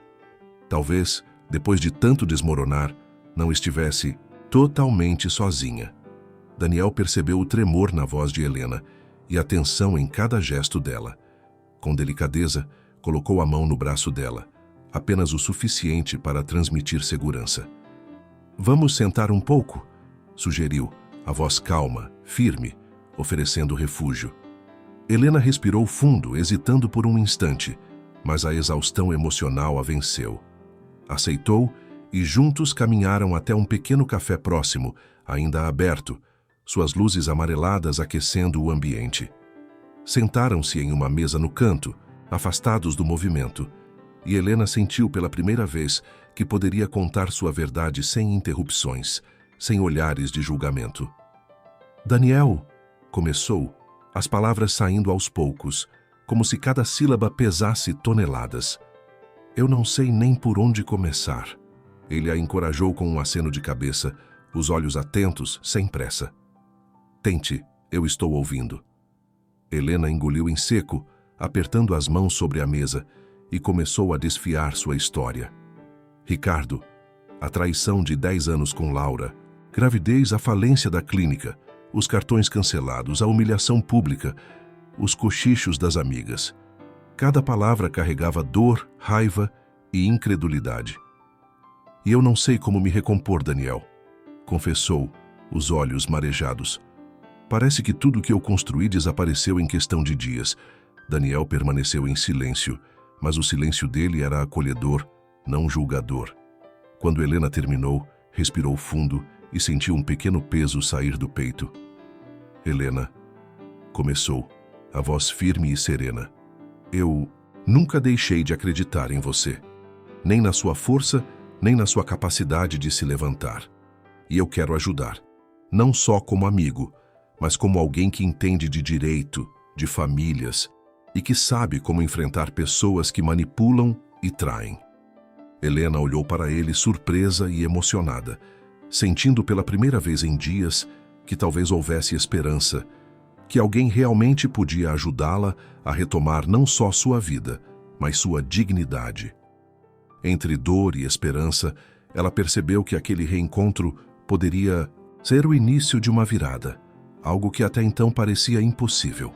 Talvez, depois de tanto desmoronar, não estivesse totalmente sozinha. Daniel percebeu o tremor na voz de Helena e a tensão em cada gesto dela. Com delicadeza, colocou a mão no braço dela, apenas o suficiente para transmitir segurança. "Vamos sentar um pouco?" sugeriu, a voz calma, firme, oferecendo refúgio. Helena respirou fundo, hesitando por um instante, mas a exaustão emocional a venceu. Aceitou e juntos caminharam até um pequeno café próximo, ainda aberto, suas luzes amareladas aquecendo o ambiente. Sentaram-se em uma mesa no canto, afastados do movimento, e Helena sentiu pela primeira vez que poderia contar sua verdade sem interrupções, sem olhares de julgamento. "Daniel", começou, as palavras saindo aos poucos, como se cada sílaba pesasse toneladas. "Eu não sei nem por onde começar." Ele a encorajou com um aceno de cabeça, os olhos atentos, sem pressa. "Tente, eu estou ouvindo." Helena engoliu em seco, apertando as mãos sobre a mesa, e começou a desfiar sua história. Ricardo, a traição de 10 anos com Laura, gravidez, a falência da clínica, os cartões cancelados, a humilhação pública, os cochichos das amigas. Cada palavra carregava dor, raiva e incredulidade. "E eu não sei como me recompor, Daniel", confessou, os olhos marejados. "Parece que tudo que eu construí desapareceu em questão de dias." Daniel permaneceu em silêncio, mas o silêncio dele era acolhedor, não julgador. Quando Helena terminou, respirou fundo e sentiu um pequeno peso sair do peito. "Helena", começou, a voz firme e serena, "eu nunca deixei de acreditar em você, nem na sua força, nem na sua capacidade de se levantar. E eu quero ajudar, não só como amigo, mas como alguém que entende de direito, de famílias, e que sabe como enfrentar pessoas que manipulam e traem." Helena olhou para ele surpresa e emocionada, sentindo pela primeira vez em dias que talvez houvesse esperança, que alguém realmente podia ajudá-la a retomar não só sua vida, mas sua dignidade. Entre dor e esperança, ela percebeu que aquele reencontro poderia ser o início de uma virada, algo que até então parecia impossível.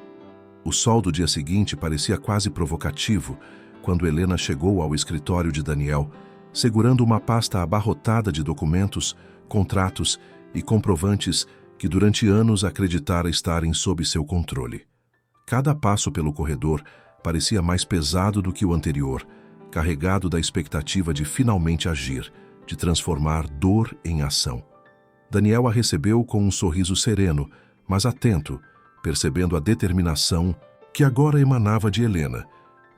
O sol do dia seguinte parecia quase provocativo quando Helena chegou ao escritório de Daniel, segurando uma pasta abarrotada de documentos, contratos e comprovantes que durante anos acreditara estarem sob seu controle. Cada passo pelo corredor parecia mais pesado do que o anterior, carregado da expectativa de finalmente agir, de transformar dor em ação. Daniel a recebeu com um sorriso sereno, mas atento, percebendo a determinação que agora emanava de Helena,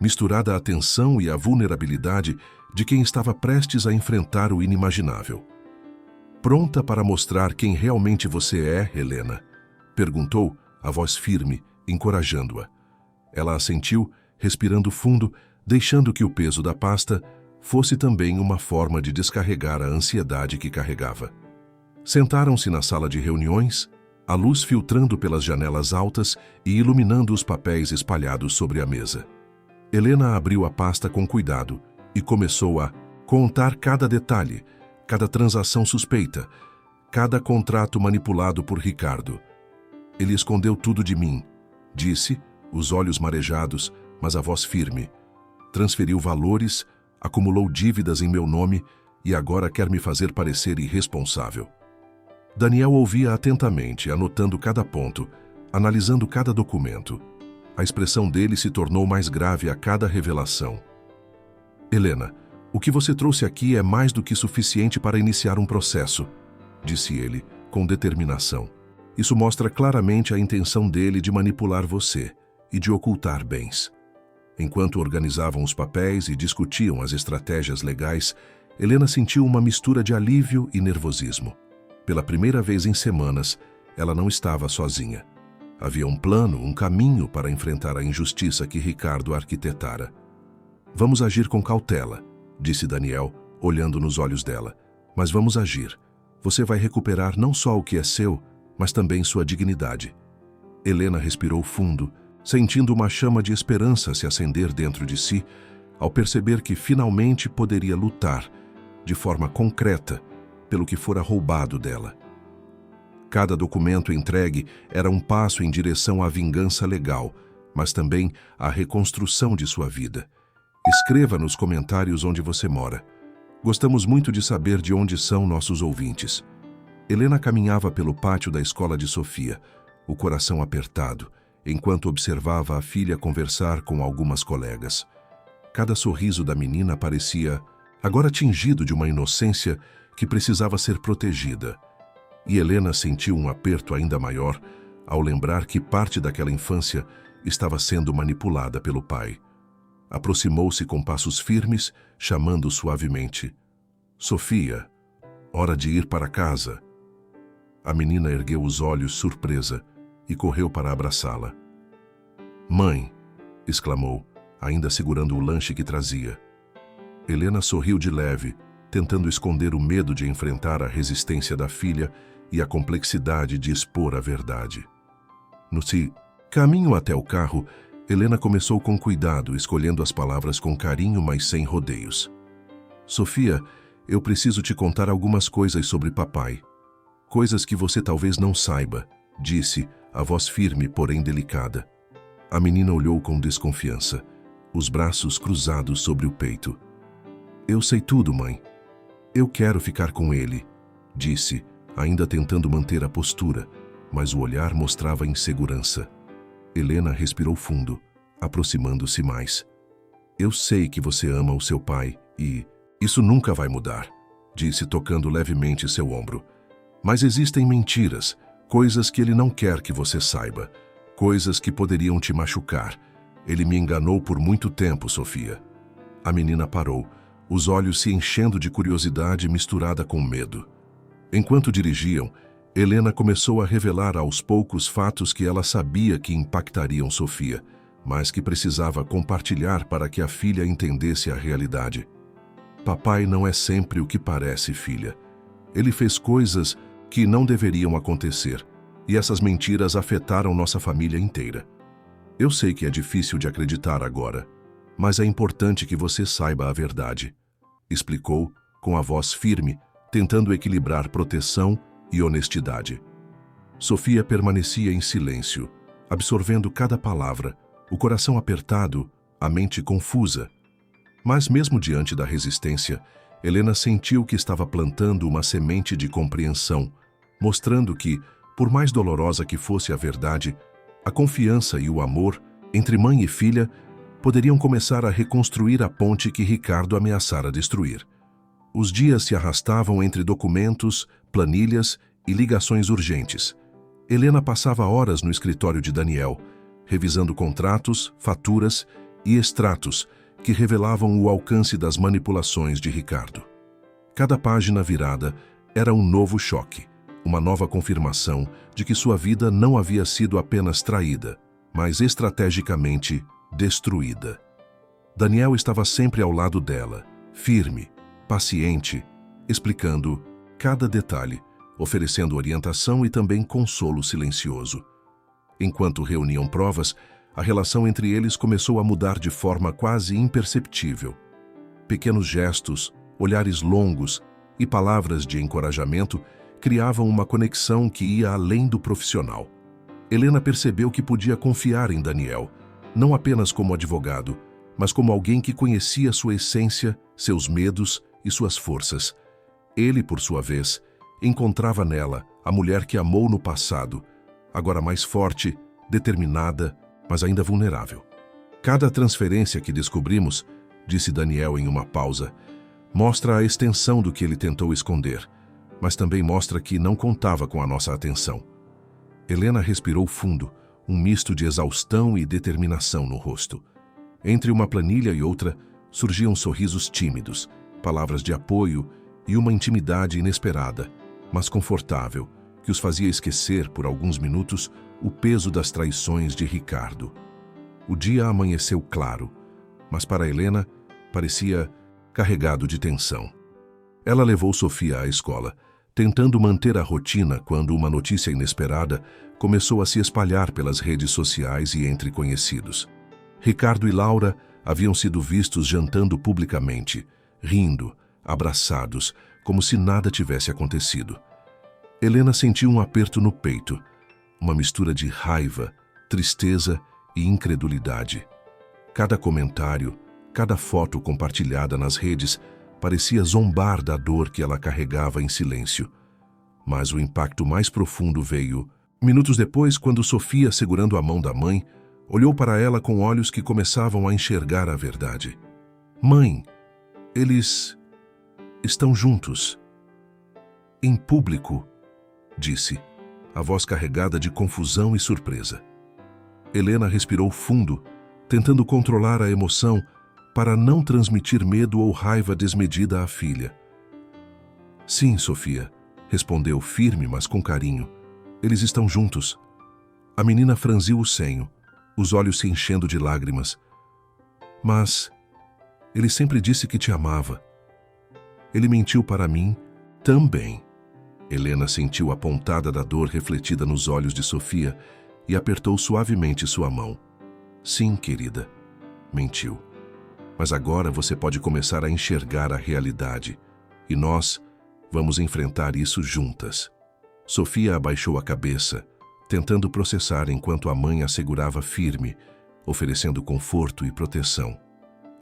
misturada à tensão e à vulnerabilidade de quem estava prestes a enfrentar o inimaginável. "Pronta para mostrar quem realmente você é, Helena?" perguntou, a voz firme, encorajando-a. Ela assentiu, respirando fundo, deixando que o peso da pasta fosse também uma forma de descarregar a ansiedade que carregava. Sentaram-se na sala de reuniões, a luz filtrando pelas janelas altas e iluminando os papéis espalhados sobre a mesa. Helena abriu a pasta com cuidado e começou a contar cada detalhe, cada transação suspeita, cada contrato manipulado por Ricardo. "Ele escondeu tudo de mim", disse, os olhos marejados, mas a voz firme. Transferiu valores, acumulou dívidas em meu nome e agora quer me fazer parecer irresponsável. Daniel ouvia atentamente, anotando cada ponto, analisando cada documento. A expressão dele se tornou mais grave a cada revelação. Helena, o que você trouxe aqui é mais do que suficiente para iniciar um processo, disse ele, com determinação. Isso mostra claramente a intenção dele de manipular você e de ocultar bens. Enquanto organizavam os papéis e discutiam as estratégias legais, Helena sentiu uma mistura de alívio e nervosismo. Pela primeira vez em semanas, ela não estava sozinha. Havia um plano, um caminho para enfrentar a injustiça que Ricardo arquitetara. Vamos agir com cautela, disse Daniel, olhando nos olhos dela. Mas vamos agir. Você vai recuperar não só o que é seu, mas também sua dignidade. Helena respirou fundo, sentindo uma chama de esperança se acender dentro de si, ao perceber que finalmente poderia lutar, de forma concreta, pelo que fora roubado dela. Cada documento entregue era um passo em direção à vingança legal, mas também à reconstrução de sua vida. Escreva nos comentários onde você mora. Gostamos muito de saber de onde são nossos ouvintes. Helena caminhava pelo pátio da escola de Sofia, o coração apertado, enquanto observava a filha conversar com algumas colegas. Cada sorriso da menina parecia, agora tingido de uma inocência que precisava ser protegida. E Helena sentiu um aperto ainda maior ao lembrar que parte daquela infância estava sendo manipulada pelo pai. Aproximou-se com passos firmes, chamando suavemente. Sofia, hora de ir para casa. A menina ergueu os olhos surpresa e correu para abraçá-la. Mãe, exclamou, ainda segurando o lanche que trazia. Helena sorriu de leve, tentando esconder o medo de enfrentar a resistência da filha e a complexidade de expor a verdade. No caminho até o carro, Helena começou com cuidado, escolhendo as palavras com carinho, mas sem rodeios. Sofia, eu preciso te contar algumas coisas sobre papai. Coisas que você talvez não saiba, disse, a voz firme, porém delicada. A menina olhou com desconfiança, os braços cruzados sobre o peito. Eu sei tudo, mãe. Eu quero ficar com ele, disse, ainda tentando manter a postura, mas o olhar mostrava insegurança. Helena respirou fundo, aproximando-se mais. Eu sei que você ama o seu pai e isso nunca vai mudar, disse tocando levemente seu ombro. Mas existem mentiras, coisas que ele não quer que você saiba, coisas que poderiam te machucar. Ele me enganou por muito tempo, Sofia. A menina parou, os olhos se enchendo de curiosidade misturada com medo. Enquanto dirigiam, Helena começou a revelar aos poucos fatos que ela sabia que impactariam Sofia, mas que precisava compartilhar para que a filha entendesse a realidade. Papai não é sempre o que parece, filha. Ele fez coisas que não deveriam acontecer, e essas mentiras afetaram nossa família inteira. Eu sei que é difícil de acreditar agora, mas é importante que você saiba a verdade, explicou, com a voz firme, tentando equilibrar proteção e honestidade. Sofia permanecia em silêncio, absorvendo cada palavra, o coração apertado, a mente confusa. Mas mesmo diante da resistência, Helena sentiu que estava plantando uma semente de compreensão, mostrando que, por mais dolorosa que fosse a verdade, a confiança e o amor entre mãe e filha poderiam começar a reconstruir a ponte que Ricardo ameaçara destruir. Os dias se arrastavam entre documentos, planilhas e ligações urgentes. Helena passava horas no escritório de Daniel, revisando contratos, faturas e extratos que revelavam o alcance das manipulações de Ricardo. Cada página virada era um novo choque, uma nova confirmação de que sua vida não havia sido apenas traída, mas estrategicamente destruída. Daniel estava sempre ao lado dela, firme, paciente, explicando cada detalhe, oferecendo orientação e também consolo silencioso. Enquanto reuniam provas, a relação entre eles começou a mudar de forma quase imperceptível. Pequenos gestos, olhares longos e palavras de encorajamento criavam uma conexão que ia além do profissional. Helena percebeu que podia confiar em Daniel, não apenas como advogado, mas como alguém que conhecia sua essência, seus medos e suas forças. Ele, por sua vez, encontrava nela a mulher que amou no passado, agora mais forte, determinada, mas ainda vulnerável. Cada transferência que descobrimos, disse Daniel em uma pausa, mostra a extensão do que ele tentou esconder, mas também mostra que não contava com a nossa atenção. Helena respirou fundo, um misto de exaustão e determinação no rosto. Entre uma planilha e outra, surgiam sorrisos tímidos, palavras de apoio e uma intimidade inesperada, mas confortável, que os fazia esquecer por alguns minutos o peso das traições de Ricardo. O dia amanheceu claro, mas para Helena parecia carregado de tensão. Ela levou Sofia à escola, tentando manter a rotina quando uma notícia inesperada começou a se espalhar pelas redes sociais e entre conhecidos. Ricardo e Laura haviam sido vistos jantando publicamente, rindo, abraçados, como se nada tivesse acontecido. Helena sentiu um aperto no peito, uma mistura de raiva, tristeza e incredulidade. Cada comentário, cada foto compartilhada nas redes parecia zombar da dor que ela carregava em silêncio. Mas o impacto mais profundo veio minutos depois, quando Sofia, segurando a mão da mãe, olhou para ela com olhos que começavam a enxergar a verdade. Mãe, eles estão juntos. Em público, disse, a voz carregada de confusão e surpresa. Helena respirou fundo, tentando controlar a emoção para não transmitir medo ou raiva desmedida à filha. Sim, Sofia, respondeu firme, mas com carinho. Eles estão juntos. A menina franziu o senho, os olhos se enchendo de lágrimas. Mas ele sempre disse que te amava. Ele mentiu para mim também. Helena sentiu a pontada da dor refletida nos olhos de Sofia e apertou suavemente sua mão. Sim, querida, mentiu. Mas agora você pode começar a enxergar a realidade. E nós vamos enfrentar isso juntas. Sofia abaixou a cabeça, tentando processar enquanto a mãe a segurava firme, oferecendo conforto e proteção.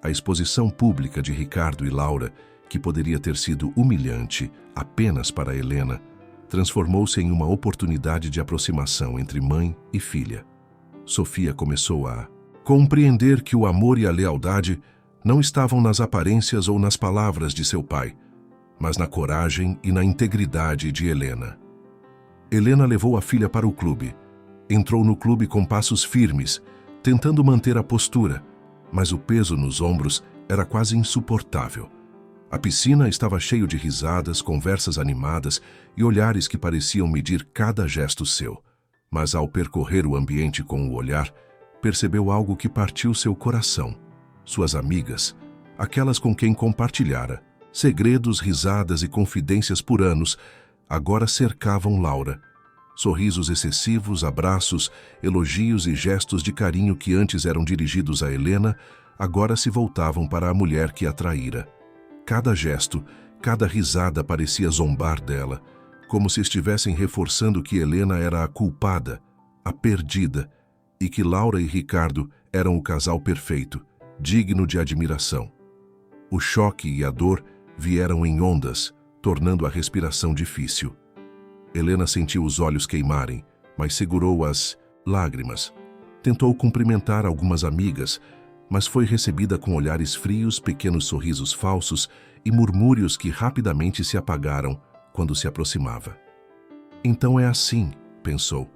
A exposição pública de Ricardo e Laura, que poderia ter sido humilhante apenas para Helena, transformou-se em uma oportunidade de aproximação entre mãe e filha. Sofia começou a compreender que o amor e a lealdade não estavam nas aparências ou nas palavras de seu pai, mas na coragem e na integridade de Helena. Helena levou a filha para o clube. Entrou no clube com passos firmes, tentando manter a postura, mas o peso nos ombros era quase insuportável. A piscina estava cheia de risadas, conversas animadas e olhares que pareciam medir cada gesto seu. Mas ao percorrer o ambiente com o olhar, percebeu algo que partiu seu coração. Suas amigas, aquelas com quem compartilhara segredos, risadas e confidências por anos, agora cercavam Laura. Sorrisos excessivos, abraços, elogios e gestos de carinho que antes eram dirigidos a Helena, agora se voltavam para a mulher que a traíra. Cada gesto, cada risada parecia zombar dela, como se estivessem reforçando que Helena era a culpada, a perdida, e que Laura e Ricardo eram o casal perfeito, digno de admiração. O choque e a dor vieram em ondas, tornando a respiração difícil. Helena sentiu os olhos queimarem, mas segurou as lágrimas. Tentou cumprimentar algumas amigas, mas foi recebida com olhares frios, pequenos sorrisos falsos e murmúrios que rapidamente se apagaram quando se aproximava. Então é assim, pensou.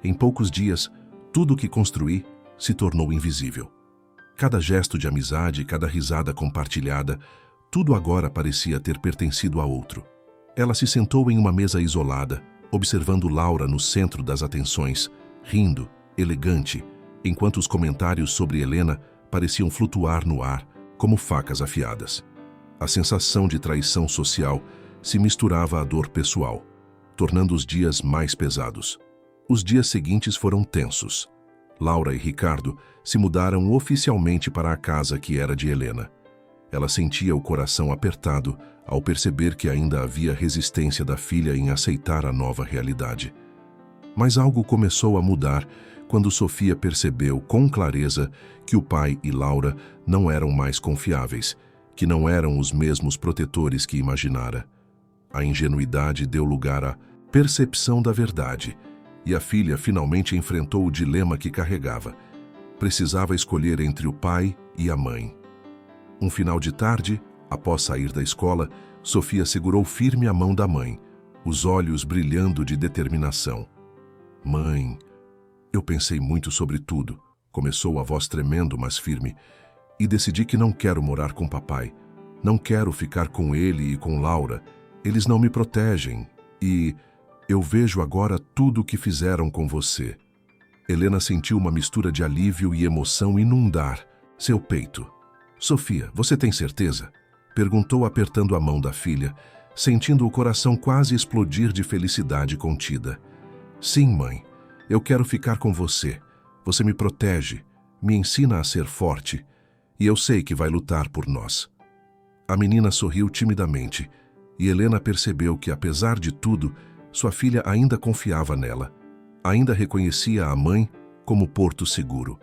Em poucos dias, tudo o que construí se tornou invisível. Cada gesto de amizade, cada risada compartilhada, tudo agora parecia ter pertencido a outro. Ela se sentou em uma mesa isolada, observando Laura no centro das atenções, rindo, elegante, enquanto os comentários sobre Helena pareciam flutuar no ar como facas afiadas. A sensação de traição social se misturava à dor pessoal, tornando os dias mais pesados. Os dias seguintes foram tensos. Laura e Ricardo se mudaram oficialmente para a casa que era de Helena. Ela sentia o coração apertado ao perceber que ainda havia resistência da filha em aceitar a nova realidade. Mas algo começou a mudar quando Sofia percebeu com clareza que o pai e Laura não eram mais confiáveis, que não eram os mesmos protetores que imaginara. A ingenuidade deu lugar à percepção da verdade, e a filha finalmente enfrentou o dilema que carregava. Precisava escolher entre o pai e a mãe. Um final de tarde, após sair da escola, Sofia segurou firme a mão da mãe, os olhos brilhando de determinação. "Mãe, eu pensei muito sobre tudo", começou a voz tremendo, mas firme, "e decidi que não quero morar com papai. Não quero ficar com ele e com Laura. Eles não me protegem. E eu vejo agora tudo o que fizeram com você." Helena sentiu uma mistura de alívio e emoção inundar seu peito. "Sofia, você tem certeza?" perguntou apertando a mão da filha, sentindo o coração quase explodir de felicidade contida. "Sim, mãe. Eu quero ficar com você. Você me protege, me ensina a ser forte, e eu sei que vai lutar por nós." A menina sorriu timidamente, e Helena percebeu que, apesar de tudo, sua filha ainda confiava nela. Ainda reconhecia a mãe como porto seguro.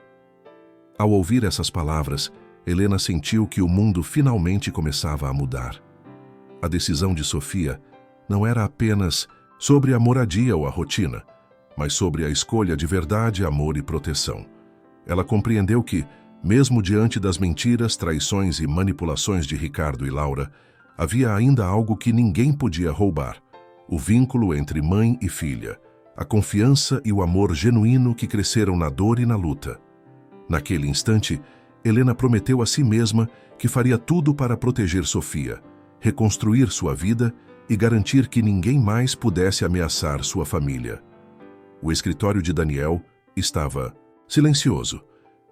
Ao ouvir essas palavras, Helena sentiu que o mundo finalmente começava a mudar. A decisão de Sofia não era apenas sobre a moradia ou a rotina, mas sobre a escolha de verdade, amor e proteção. Ela compreendeu que, mesmo diante das mentiras, traições e manipulações de Ricardo e Laura, havia ainda algo que ninguém podia roubar: o vínculo entre mãe e filha, a confiança e o amor genuíno que cresceram na dor e na luta. Naquele instante, Helena prometeu a si mesma que faria tudo para proteger Sofia, reconstruir sua vida e garantir que ninguém mais pudesse ameaçar sua família. O escritório de Daniel estava silencioso,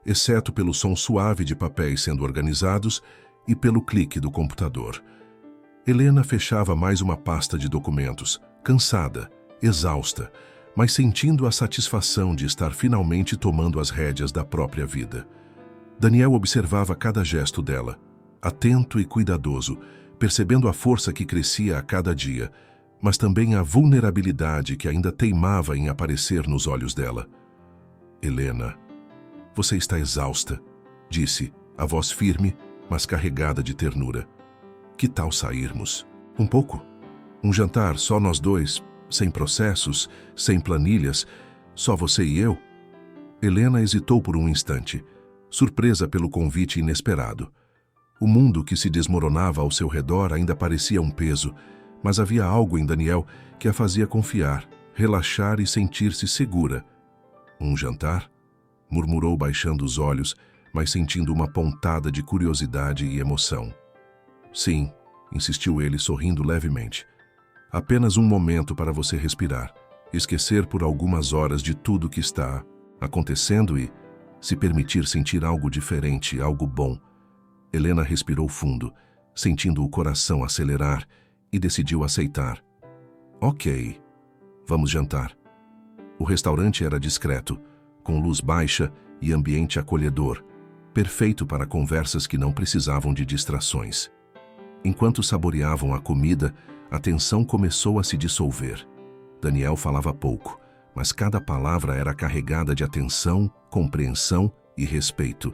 exceto pelo som suave de papéis sendo organizados e pelo clique do computador. Helena fechava mais uma pasta de documentos, cansada, exausta, mas sentindo a satisfação de estar finalmente tomando as rédeas da própria vida. Daniel observava cada gesto dela, atento e cuidadoso, percebendo a força que crescia a cada dia, mas também a vulnerabilidade que ainda teimava em aparecer nos olhos dela. "Helena, você está exausta", disse, a voz firme, mas carregada de ternura. "Que tal sairmos? Um pouco? Um jantar só nós dois, sem processos, sem planilhas, só você e eu?" Helena hesitou por um instante, surpresa pelo convite inesperado. O mundo que se desmoronava ao seu redor ainda parecia um peso, mas havia algo em Daniel que a fazia confiar, relaxar e sentir-se segura. "Um jantar?" murmurou baixando os olhos, mas sentindo uma pontada de curiosidade e emoção. "Sim", insistiu ele, sorrindo levemente. "Apenas um momento para você respirar, esquecer por algumas horas de tudo que está acontecendo e se permitir sentir algo diferente, algo bom." Helena respirou fundo, sentindo o coração acelerar, e decidiu aceitar. "Ok, vamos jantar." O restaurante era discreto, com luz baixa e ambiente acolhedor, perfeito para conversas que não precisavam de distrações. Enquanto saboreavam a comida, a tensão começou a se dissolver. Daniel falava pouco, mas cada palavra era carregada de atenção, compreensão e respeito.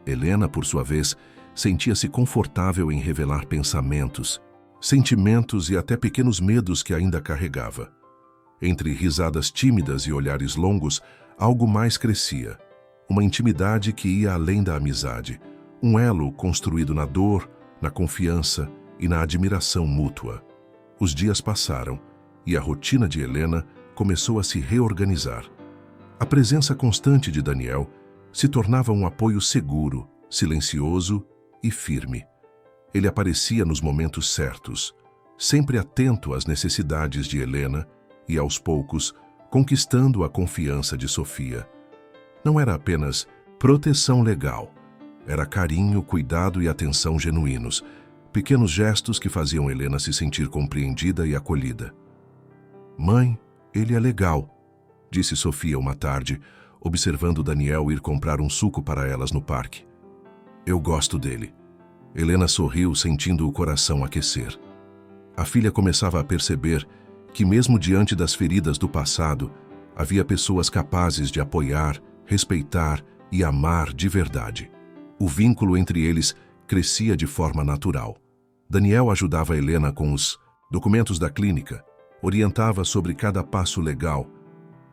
Helena, por sua vez, sentia-se confortável em revelar pensamentos, sentimentos e até pequenos medos que ainda carregava. Entre risadas tímidas e olhares longos, algo mais crescia. Uma intimidade que ia além da amizade, um elo construído na dor, na confiança e na admiração mútua. Os dias passaram e a rotina de Helena começou a se reorganizar. A presença constante de Daniel se tornava um apoio seguro, silencioso e firme. Ele aparecia nos momentos certos, sempre atento às necessidades de Helena e, aos poucos, conquistando a confiança de Sofia. Não era apenas proteção legal, era carinho, cuidado e atenção genuínos, pequenos gestos que faziam Helena se sentir compreendida e acolhida. "Mãe, ele é legal", disse Sofia uma tarde, observando Daniel ir comprar um suco para elas no parque. "Eu gosto dele." Helena sorriu, sentindo o coração aquecer. A filha começava a perceber que, mesmo diante das feridas do passado, Havia pessoas capazes de apoiar, respeitar e amar de verdade. O vínculo entre eles crescia de forma natural. Daniel ajudava Helena com os documentos da clínica, orientava sobre cada passo legal,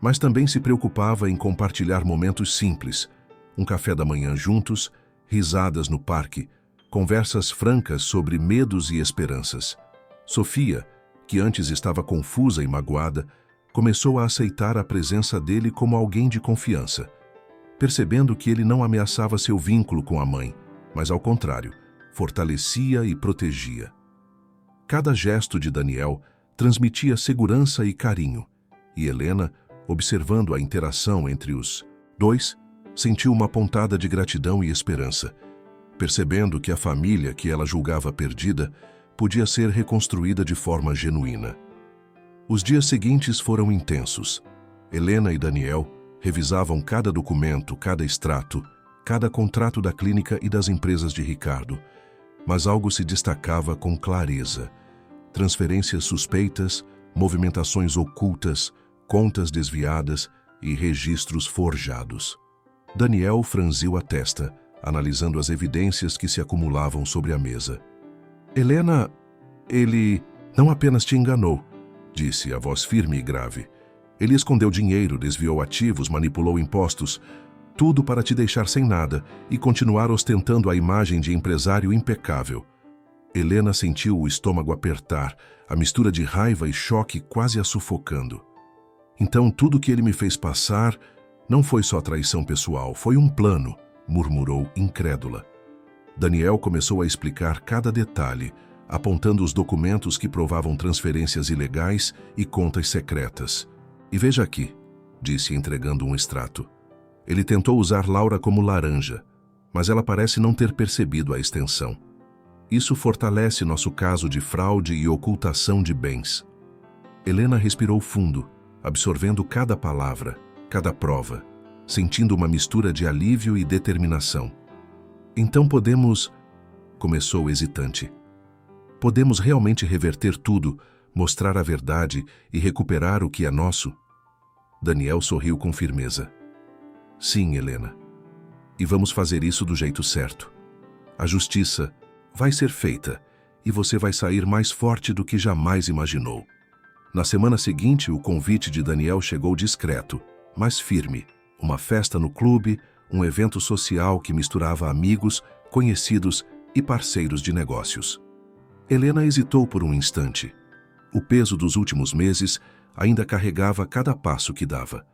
mas também se preocupava em compartilhar momentos simples, um café da manhã juntos, risadas no parque, conversas francas sobre medos e esperanças. Sofia, que antes estava confusa e magoada, começou a aceitar a presença dele como alguém de confiança, percebendo que ele não ameaçava seu vínculo com a mãe, mas ao contrário, fortalecia e protegia. Cada gesto de Daniel transmitia segurança e carinho, e Helena, observando a interação entre os dois, sentiu uma pontada de gratidão e esperança, percebendo que a família que ela julgava perdida podia ser reconstruída de forma genuína. Os dias seguintes foram intensos. Helena e Daniel revisavam cada documento, cada extrato, cada contrato da clínica e das empresas de Ricardo, mas algo se destacava com clareza: transferências suspeitas, movimentações ocultas, contas desviadas e registros forjados. Daniel franziu a testa, analisando as evidências que se acumulavam sobre a mesa. Helena, ele não apenas te enganou, disse a voz firme e grave. Ele escondeu dinheiro, desviou ativos, manipulou impostos, tudo para te deixar sem nada e continuar ostentando a imagem de empresário impecável. Helena sentiu o estômago apertar, a mistura de raiva e choque quase a sufocando. Então tudo que ele me fez passar não foi só traição pessoal, foi um plano, murmurou incrédula. Daniel começou a explicar cada detalhe, apontando os documentos que provavam transferências ilegais e contas secretas. E veja aqui, disse entregando um extrato. Ele tentou usar Laura como laranja, mas ela parece não ter percebido a extensão. Isso fortalece nosso caso de fraude e ocultação de bens. Helena respirou fundo, absorvendo cada palavra, cada prova, sentindo uma mistura de alívio e determinação. Então podemos... Começou hesitante. Podemos realmente reverter tudo, mostrar a verdade e recuperar o que é nosso? Daniel sorriu com firmeza. Sim, Helena. E vamos fazer isso do jeito certo. A justiça vai ser feita e você vai sair mais forte do que jamais imaginou. Na semana seguinte, o convite de Daniel chegou discreto, mas firme. Uma festa no clube, um evento social que misturava amigos, conhecidos e parceiros de negócios. Helena hesitou por um instante. O peso dos últimos meses ainda carregava cada passo que dava.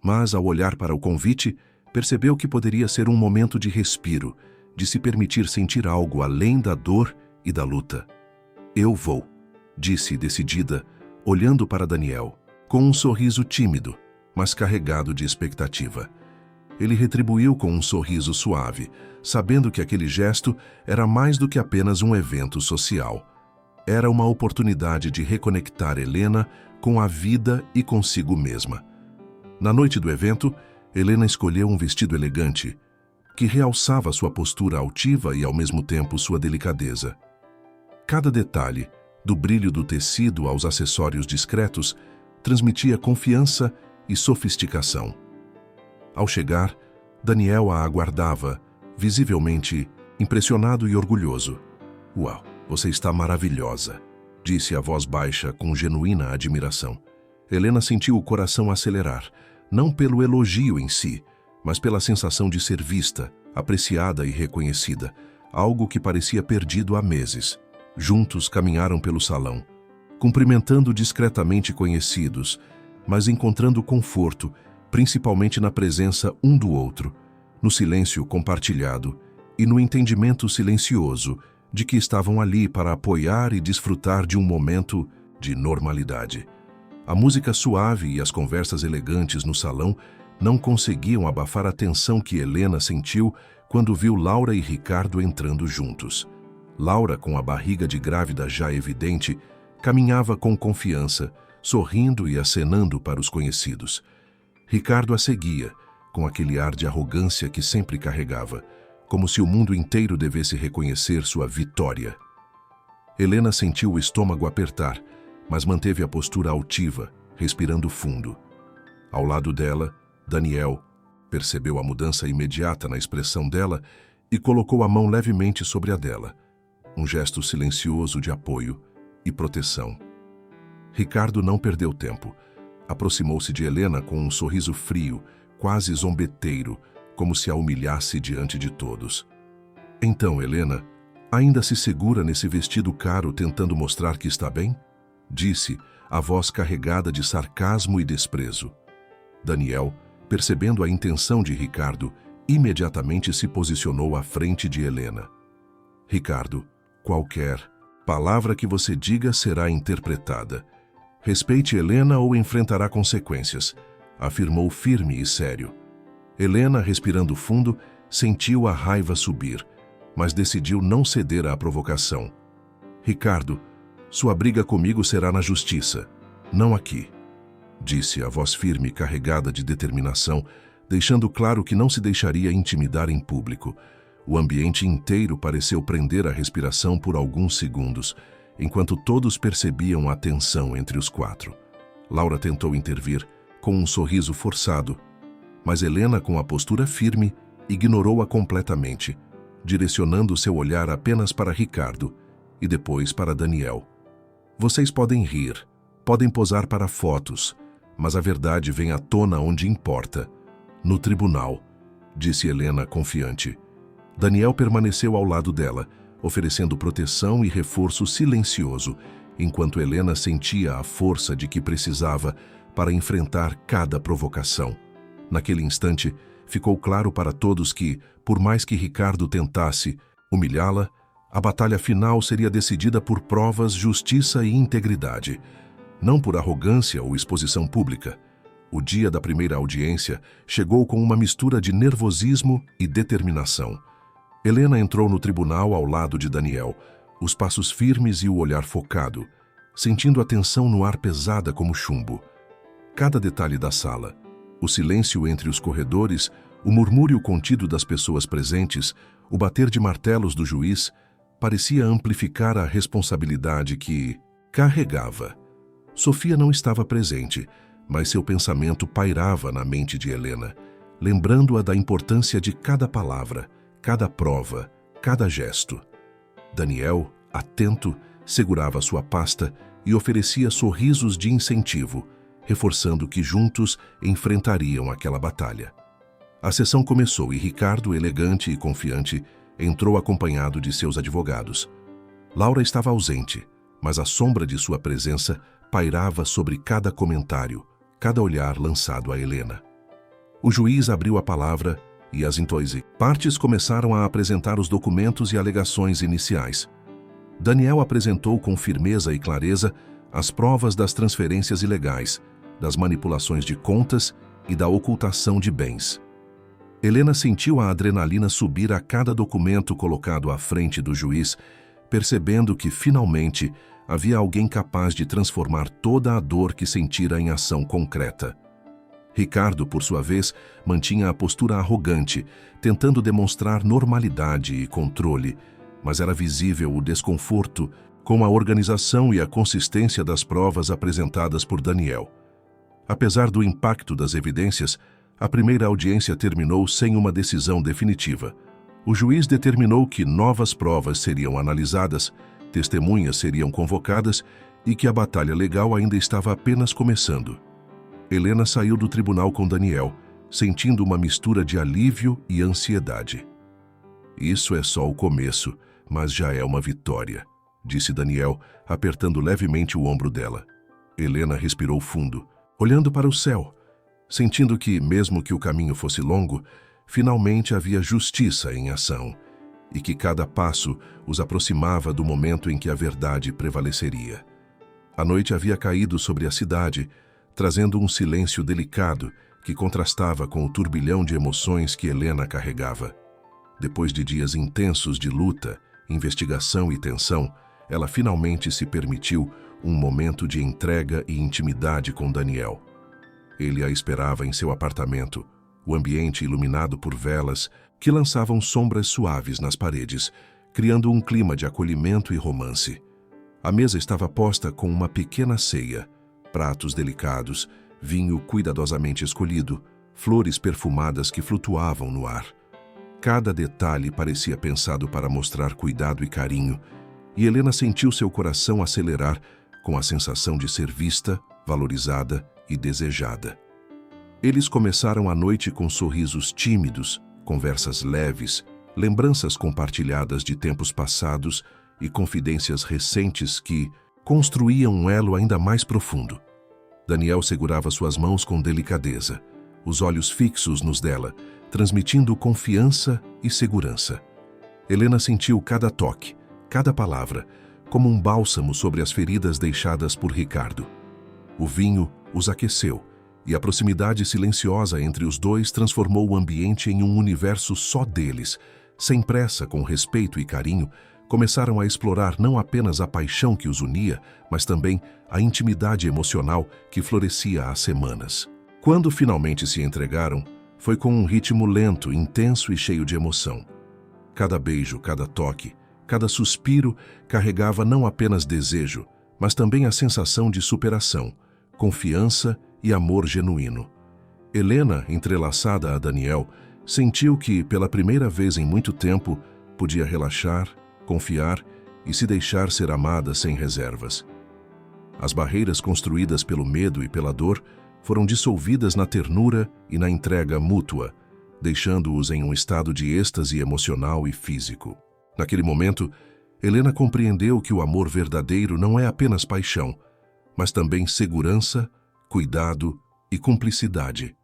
Mas, ao olhar para o convite, percebeu que poderia ser um momento de respiro, de se permitir sentir algo além da dor e da luta. Eu vou, disse decidida, olhando para Daniel, com um sorriso tímido, mas carregado de expectativa. Ele retribuiu com um sorriso suave, sabendo que aquele gesto era mais do que apenas um evento social. Era uma oportunidade de reconectar Helena com a vida e consigo mesma. Na noite do evento, Helena escolheu um vestido elegante, que realçava sua postura altiva e ao mesmo tempo sua delicadeza. Cada detalhe, do brilho do tecido aos acessórios discretos, transmitia confiança e sofisticação. Ao chegar, Daniel a aguardava, visivelmente impressionado e orgulhoso. Uau, você está maravilhosa, disse a voz baixa com genuína admiração. Helena sentiu o coração acelerar, não pelo elogio em si, mas pela sensação de ser vista, apreciada e reconhecida, algo que parecia perdido há meses. Juntos caminharam pelo salão, cumprimentando discretamente conhecidos, mas encontrando conforto, principalmente na presença um do outro, no silêncio compartilhado e no entendimento silencioso de que estavam ali para apoiar e desfrutar de um momento de normalidade. A música suave e as conversas elegantes no salão não conseguiam abafar a tensão que Helena sentiu quando viu Laura e Ricardo entrando juntos. Laura, com a barriga de grávida já evidente, caminhava com confiança, sorrindo e acenando para os conhecidos. Ricardo a seguia, com aquele ar de arrogância que sempre carregava, como se o mundo inteiro devesse reconhecer sua vitória. Helena sentiu o estômago apertar, mas manteve a postura altiva, respirando fundo. Ao lado dela, Daniel percebeu a mudança imediata na expressão dela e colocou a mão levemente sobre a dela, um gesto silencioso de apoio e proteção. Ricardo não perdeu tempo. Aproximou-se de Helena com um sorriso frio, quase zombeteiro, como se a humilhasse diante de todos. Então, Helena, ainda se segura nesse vestido caro tentando mostrar que está bem? Disse, a voz carregada de sarcasmo e desprezo. Daniel, percebendo a intenção de Ricardo, imediatamente se posicionou à frente de Helena. Ricardo, qualquer palavra que você diga será interpretada. Respeite Helena ou enfrentará consequências, afirmou firme e sério. Helena, respirando fundo, sentiu a raiva subir, mas decidiu não ceder à provocação. Ricardo, sua briga comigo será na justiça, não aqui, disse a voz firme carregada de determinação, deixando claro que não se deixaria intimidar em público. O ambiente inteiro pareceu prender a respiração por alguns segundos, enquanto todos percebiam a tensão entre os quatro. Laura tentou intervir, com um sorriso forçado, mas Helena, com a postura firme, ignorou-a completamente, direcionando seu olhar apenas para Ricardo e depois para Daniel. Vocês podem rir, podem posar para fotos, mas a verdade vem à tona onde importa, no tribunal, disse Helena confiante. Daniel permaneceu ao lado dela, oferecendo proteção e reforço silencioso, enquanto Helena sentia a força de que precisava para enfrentar cada provocação. Naquele instante, ficou claro para todos que, por mais que Ricardo tentasse humilhá-la, a batalha final seria decidida por provas, justiça e integridade, não por arrogância ou exposição pública. O dia da primeira audiência chegou com uma mistura de nervosismo e determinação. Helena entrou no tribunal ao lado de Daniel, os passos firmes e o olhar focado, sentindo a tensão no ar pesada como chumbo. Cada detalhe da sala, o silêncio entre os corredores, o murmúrio contido das pessoas presentes, o bater de martelos do juiz, parecia amplificar a responsabilidade que carregava. Sofia não estava presente, mas seu pensamento pairava na mente de Helena, lembrando-a da importância de cada palavra, cada prova, cada gesto. Daniel, atento, segurava sua pasta e oferecia sorrisos de incentivo, reforçando que juntos enfrentariam aquela batalha. A sessão começou e Ricardo, elegante e confiante, entrou acompanhado de seus advogados. Laura estava ausente, mas a sombra de sua presença pairava sobre cada comentário, cada olhar lançado a Helena. O juiz abriu a palavra e as partes começaram a apresentar os documentos e alegações iniciais. Daniel apresentou com firmeza e clareza as provas das transferências ilegais, das manipulações de contas e da ocultação de bens. Helena sentiu a adrenalina subir a cada documento colocado à frente do juiz, percebendo que, finalmente, havia alguém capaz de transformar toda a dor que sentira em ação concreta. Ricardo, por sua vez, mantinha a postura arrogante, tentando demonstrar normalidade e controle, mas era visível o desconforto com a organização e a consistência das provas apresentadas por Daniel. Apesar do impacto das evidências, a primeira audiência terminou sem uma decisão definitiva. O juiz determinou que novas provas seriam analisadas, testemunhas seriam convocadas e que a batalha legal ainda estava apenas começando. Helena saiu do tribunal com Daniel, sentindo uma mistura de alívio e ansiedade. Isso é só o começo, mas já é uma vitória, disse Daniel, apertando levemente o ombro dela. Helena respirou fundo, olhando para o céu, sentindo que, mesmo que o caminho fosse longo, finalmente havia justiça em ação e que cada passo os aproximava do momento em que a verdade prevaleceria. A noite havia caído sobre a cidade, trazendo um silêncio delicado que contrastava com o turbilhão de emoções que Helena carregava. Depois de dias intensos de luta, investigação e tensão, ela finalmente se permitiu um momento de entrega e intimidade com Daniel. Ele a esperava em seu apartamento, o ambiente iluminado por velas que lançavam sombras suaves nas paredes, criando um clima de acolhimento e romance. A mesa estava posta com uma pequena ceia, pratos delicados, vinho cuidadosamente escolhido, flores perfumadas que flutuavam no ar. Cada detalhe parecia pensado para mostrar cuidado e carinho, e Helena sentiu seu coração acelerar com a sensação de ser vista, valorizada e desejada. Eles começaram a noite com sorrisos tímidos, conversas leves, lembranças compartilhadas de tempos passados e confidências recentes que construíam um elo ainda mais profundo. Daniel segurava suas mãos com delicadeza, os olhos fixos nos dela, transmitindo confiança e segurança. Helena sentiu cada toque, cada palavra, como um bálsamo sobre as feridas deixadas por Ricardo. O vinho os aqueceu, e a proximidade silenciosa entre os dois transformou o ambiente em um universo só deles. Sem pressa, com respeito e carinho, começaram a explorar não apenas a paixão que os unia, mas também a intimidade emocional que florescia há semanas. Quando finalmente se entregaram, foi com um ritmo lento, intenso e cheio de emoção. Cada beijo, cada toque, cada suspiro carregava não apenas desejo, mas também a sensação de superação, confiança e amor genuíno. Helena, entrelaçada a Daniel, sentiu que, pela primeira vez em muito tempo, podia relaxar, confiar e se deixar ser amada sem reservas. As barreiras construídas pelo medo e pela dor foram dissolvidas na ternura e na entrega mútua, deixando-os em um estado de êxtase emocional e físico. Naquele momento, Helena compreendeu que o amor verdadeiro não é apenas paixão, mas também segurança, cuidado e cumplicidade.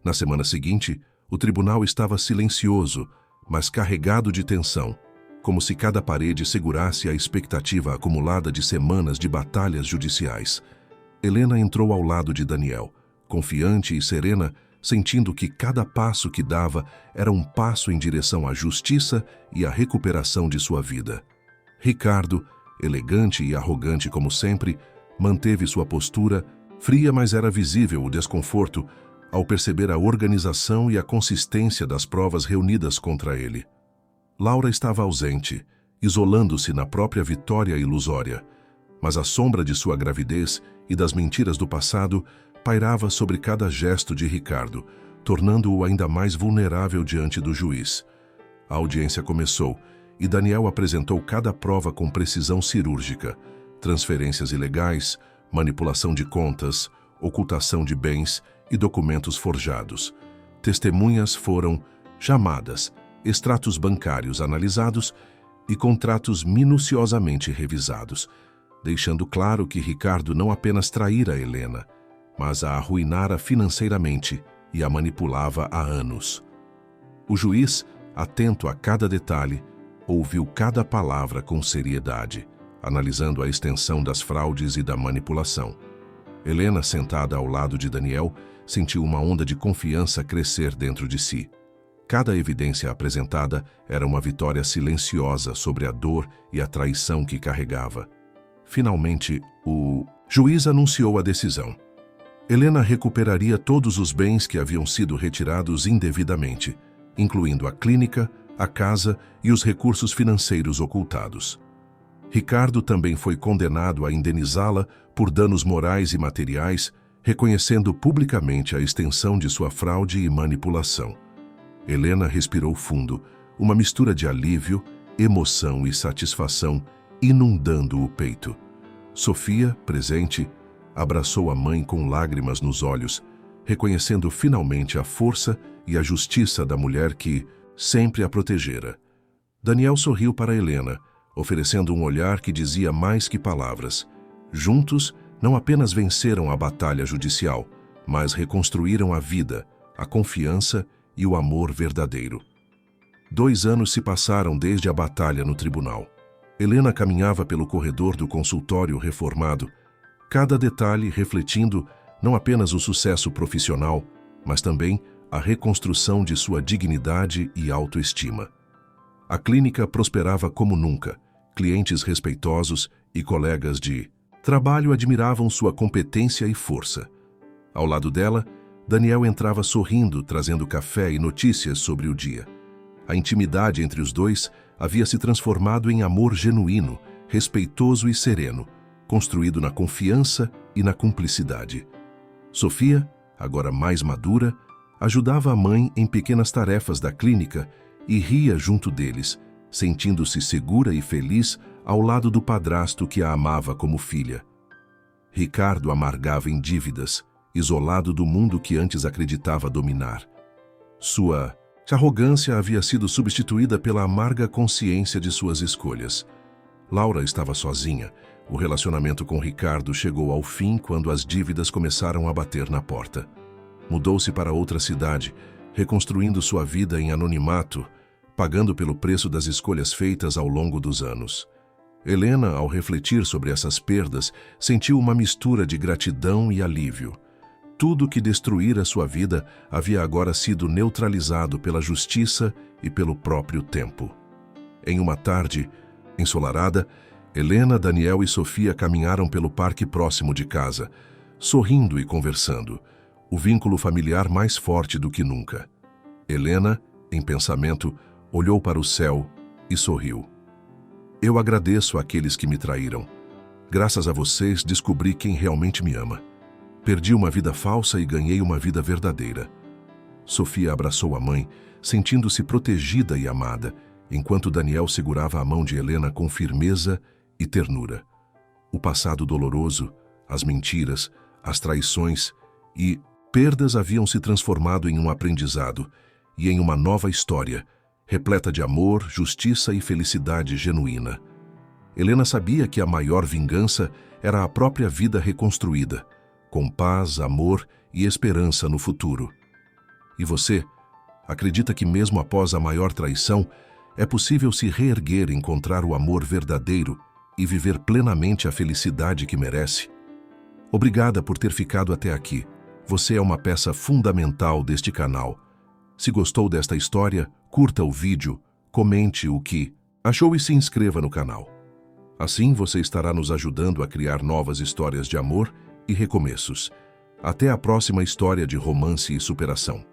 Na semana seguinte, o tribunal estava silencioso, mas carregado de tensão, como se cada parede segurasse a expectativa acumulada de semanas de batalhas judiciais. Helena entrou ao lado de Daniel, confiante e serena, sentindo que cada passo que dava era um passo em direção à justiça e à recuperação de sua vida. Ricardo, elegante e arrogante como sempre, manteve sua postura, fria, mas era visível o desconforto ao perceber a organização e a consistência das provas reunidas contra ele. Laura estava ausente, isolando-se na própria vitória ilusória, mas a sombra de sua gravidez e das mentiras do passado pairava sobre cada gesto de Ricardo, tornando-o ainda mais vulnerável diante do juiz. A audiência começou e Daniel apresentou cada prova com precisão cirúrgica: transferências ilegais, manipulação de contas, ocultação de bens e documentos forjados. Testemunhas foram chamadas, extratos bancários analisados e contratos minuciosamente revisados, deixando claro que Ricardo não apenas traíra Helena, mas a arruinara financeiramente e a manipulava há anos. O juiz, atento a cada detalhe, ouviu cada palavra com seriedade, analisando a extensão das fraudes e da manipulação. Helena, sentada ao lado de Daniel, sentiu uma onda de confiança crescer dentro de si. Cada evidência apresentada era uma vitória silenciosa sobre a dor e a traição que carregava. Finalmente, o juiz anunciou a decisão. Helena recuperaria todos os bens que haviam sido retirados indevidamente, incluindo a clínica, a casa e os recursos financeiros ocultados. Ricardo também foi condenado a indenizá-la por danos morais e materiais, reconhecendo publicamente a extensão de sua fraude e manipulação. Helena respirou fundo, uma mistura de alívio, emoção e satisfação inundando o peito. Sofia, presente, abraçou a mãe com lágrimas nos olhos, reconhecendo finalmente a força e a justiça da mulher que sempre a protegera. Daniel sorriu para Helena, oferecendo um olhar que dizia mais que palavras. Juntos, não apenas venceram a batalha judicial, mas reconstruíram a vida, a confiança e o amor verdadeiro. 2 anos se passaram desde a batalha no tribunal. Helena caminhava pelo corredor do consultório reformado, cada detalhe refletindo não apenas o sucesso profissional, mas também a reconstrução de sua dignidade e autoestima. A clínica prosperava como nunca, clientes respeitosos e colegas de trabalho admiravam sua competência e força. Ao lado dela, Daniel entrava sorrindo, trazendo café e notícias sobre o dia. A intimidade entre os dois havia se transformado em amor genuíno, respeitoso e sereno, construído na confiança e na cumplicidade. Sofia, agora mais madura, ajudava a mãe em pequenas tarefas da clínica e ria junto deles, sentindo-se segura e feliz ao lado do padrasto que a amava como filha. Ricardo amargava em dívidas, isolado do mundo que antes acreditava dominar. Sua arrogância havia sido substituída pela amarga consciência de suas escolhas. Laura estava sozinha. O relacionamento com Ricardo chegou ao fim quando as dívidas começaram a bater na porta. Mudou-se para outra cidade, reconstruindo sua vida em anonimato, pagando pelo preço das escolhas feitas ao longo dos anos. Helena, ao refletir sobre essas perdas, sentiu uma mistura de gratidão e alívio. Tudo que destruíra sua vida havia agora sido neutralizado pela justiça e pelo próprio tempo. Em uma tarde ensolarada, Helena, Daniel e Sofia caminharam pelo parque próximo de casa, sorrindo e conversando, o vínculo familiar mais forte do que nunca. Helena, em pensamento, olhou para o céu e sorriu. Eu agradeço àqueles que me traíram. Graças a vocês, descobri quem realmente me ama. Perdi uma vida falsa e ganhei uma vida verdadeira. Sofia abraçou a mãe, sentindo-se protegida e amada, enquanto Daniel segurava a mão de Helena com firmeza e ternura. O passado doloroso, as mentiras, as traições e perdas haviam se transformado em um aprendizado e em uma nova história, repleta de amor, justiça e felicidade genuína. Helena sabia que a maior vingança era a própria vida reconstruída, com paz, amor e esperança no futuro. E você, acredita que mesmo após a maior traição, é possível se reerguer, encontrar o amor verdadeiro e viver plenamente a felicidade que merece? Obrigada por ter ficado até aqui. Você é uma peça fundamental deste canal. Se gostou desta história, curta o vídeo, comente o que achou e se inscreva no canal. Assim você estará nos ajudando a criar novas histórias de amor e recomeços. Até a próxima história de romance e superação.